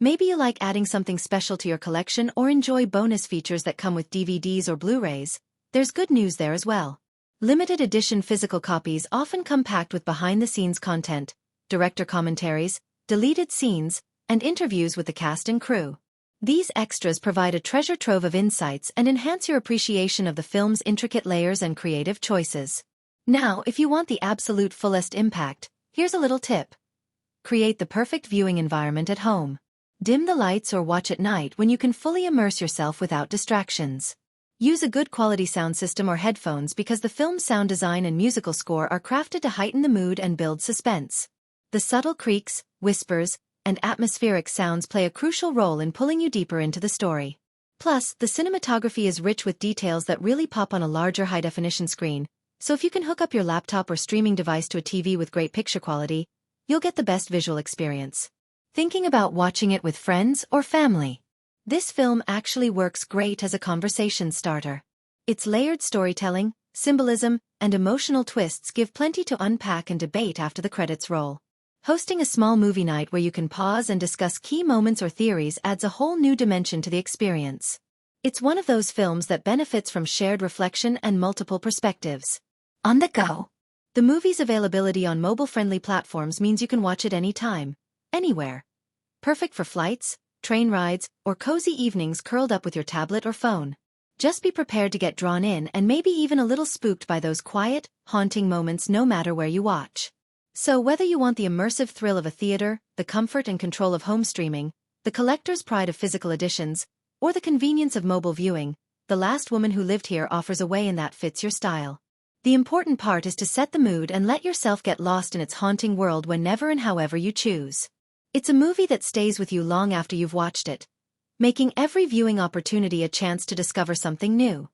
maybe you like adding something special to your collection or enjoy bonus features that come with DVDs or Blu-rays, there's good news there as well. Limited edition physical copies often come packed with behind-the-scenes content, director commentaries, deleted scenes, and interviews with the cast and crew. These extras provide a treasure trove of insights and enhance your appreciation of the film's intricate layers and creative choices. Now, if you want the absolute fullest impact, here's a little tip. Create the perfect viewing environment at home. Dim the lights or watch at night when you can fully immerse yourself without distractions. Use a good quality sound system or headphones because the film's sound design and musical score are crafted to heighten the mood and build suspense. The subtle creaks, whispers, and atmospheric sounds play a crucial role in pulling you deeper into the story. Plus, the cinematography is rich with details that really pop on a larger high-definition screen, so if you can hook up your laptop or streaming device to a TV with great picture quality, you'll get the best visual experience. Thinking about watching it with friends or family? This film actually works great as a conversation starter. Its layered storytelling, symbolism, and emotional twists give plenty to unpack and debate after the credits roll. Hosting a small movie night where you can pause and discuss key moments or theories adds a whole new dimension to the experience. It's one of those films that benefits from shared reflection and multiple perspectives. On the go. The movie's availability on mobile-friendly platforms means you can watch it anytime, anywhere. Perfect for flights, train rides, or cozy evenings curled up with your tablet or phone. Just be prepared to get drawn in and maybe even a little spooked by those quiet, haunting moments no matter where you watch. So whether you want the immersive thrill of a theater, the comfort and control of home streaming, the collector's pride of physical editions, or the convenience of mobile viewing, The Last Woman Who Lived Here offers a way in that fits your style. The important part is to set the mood and let yourself get lost in its haunting world whenever and however you choose. It's a movie that stays with you long after you've watched it, making every viewing opportunity a chance to discover something new.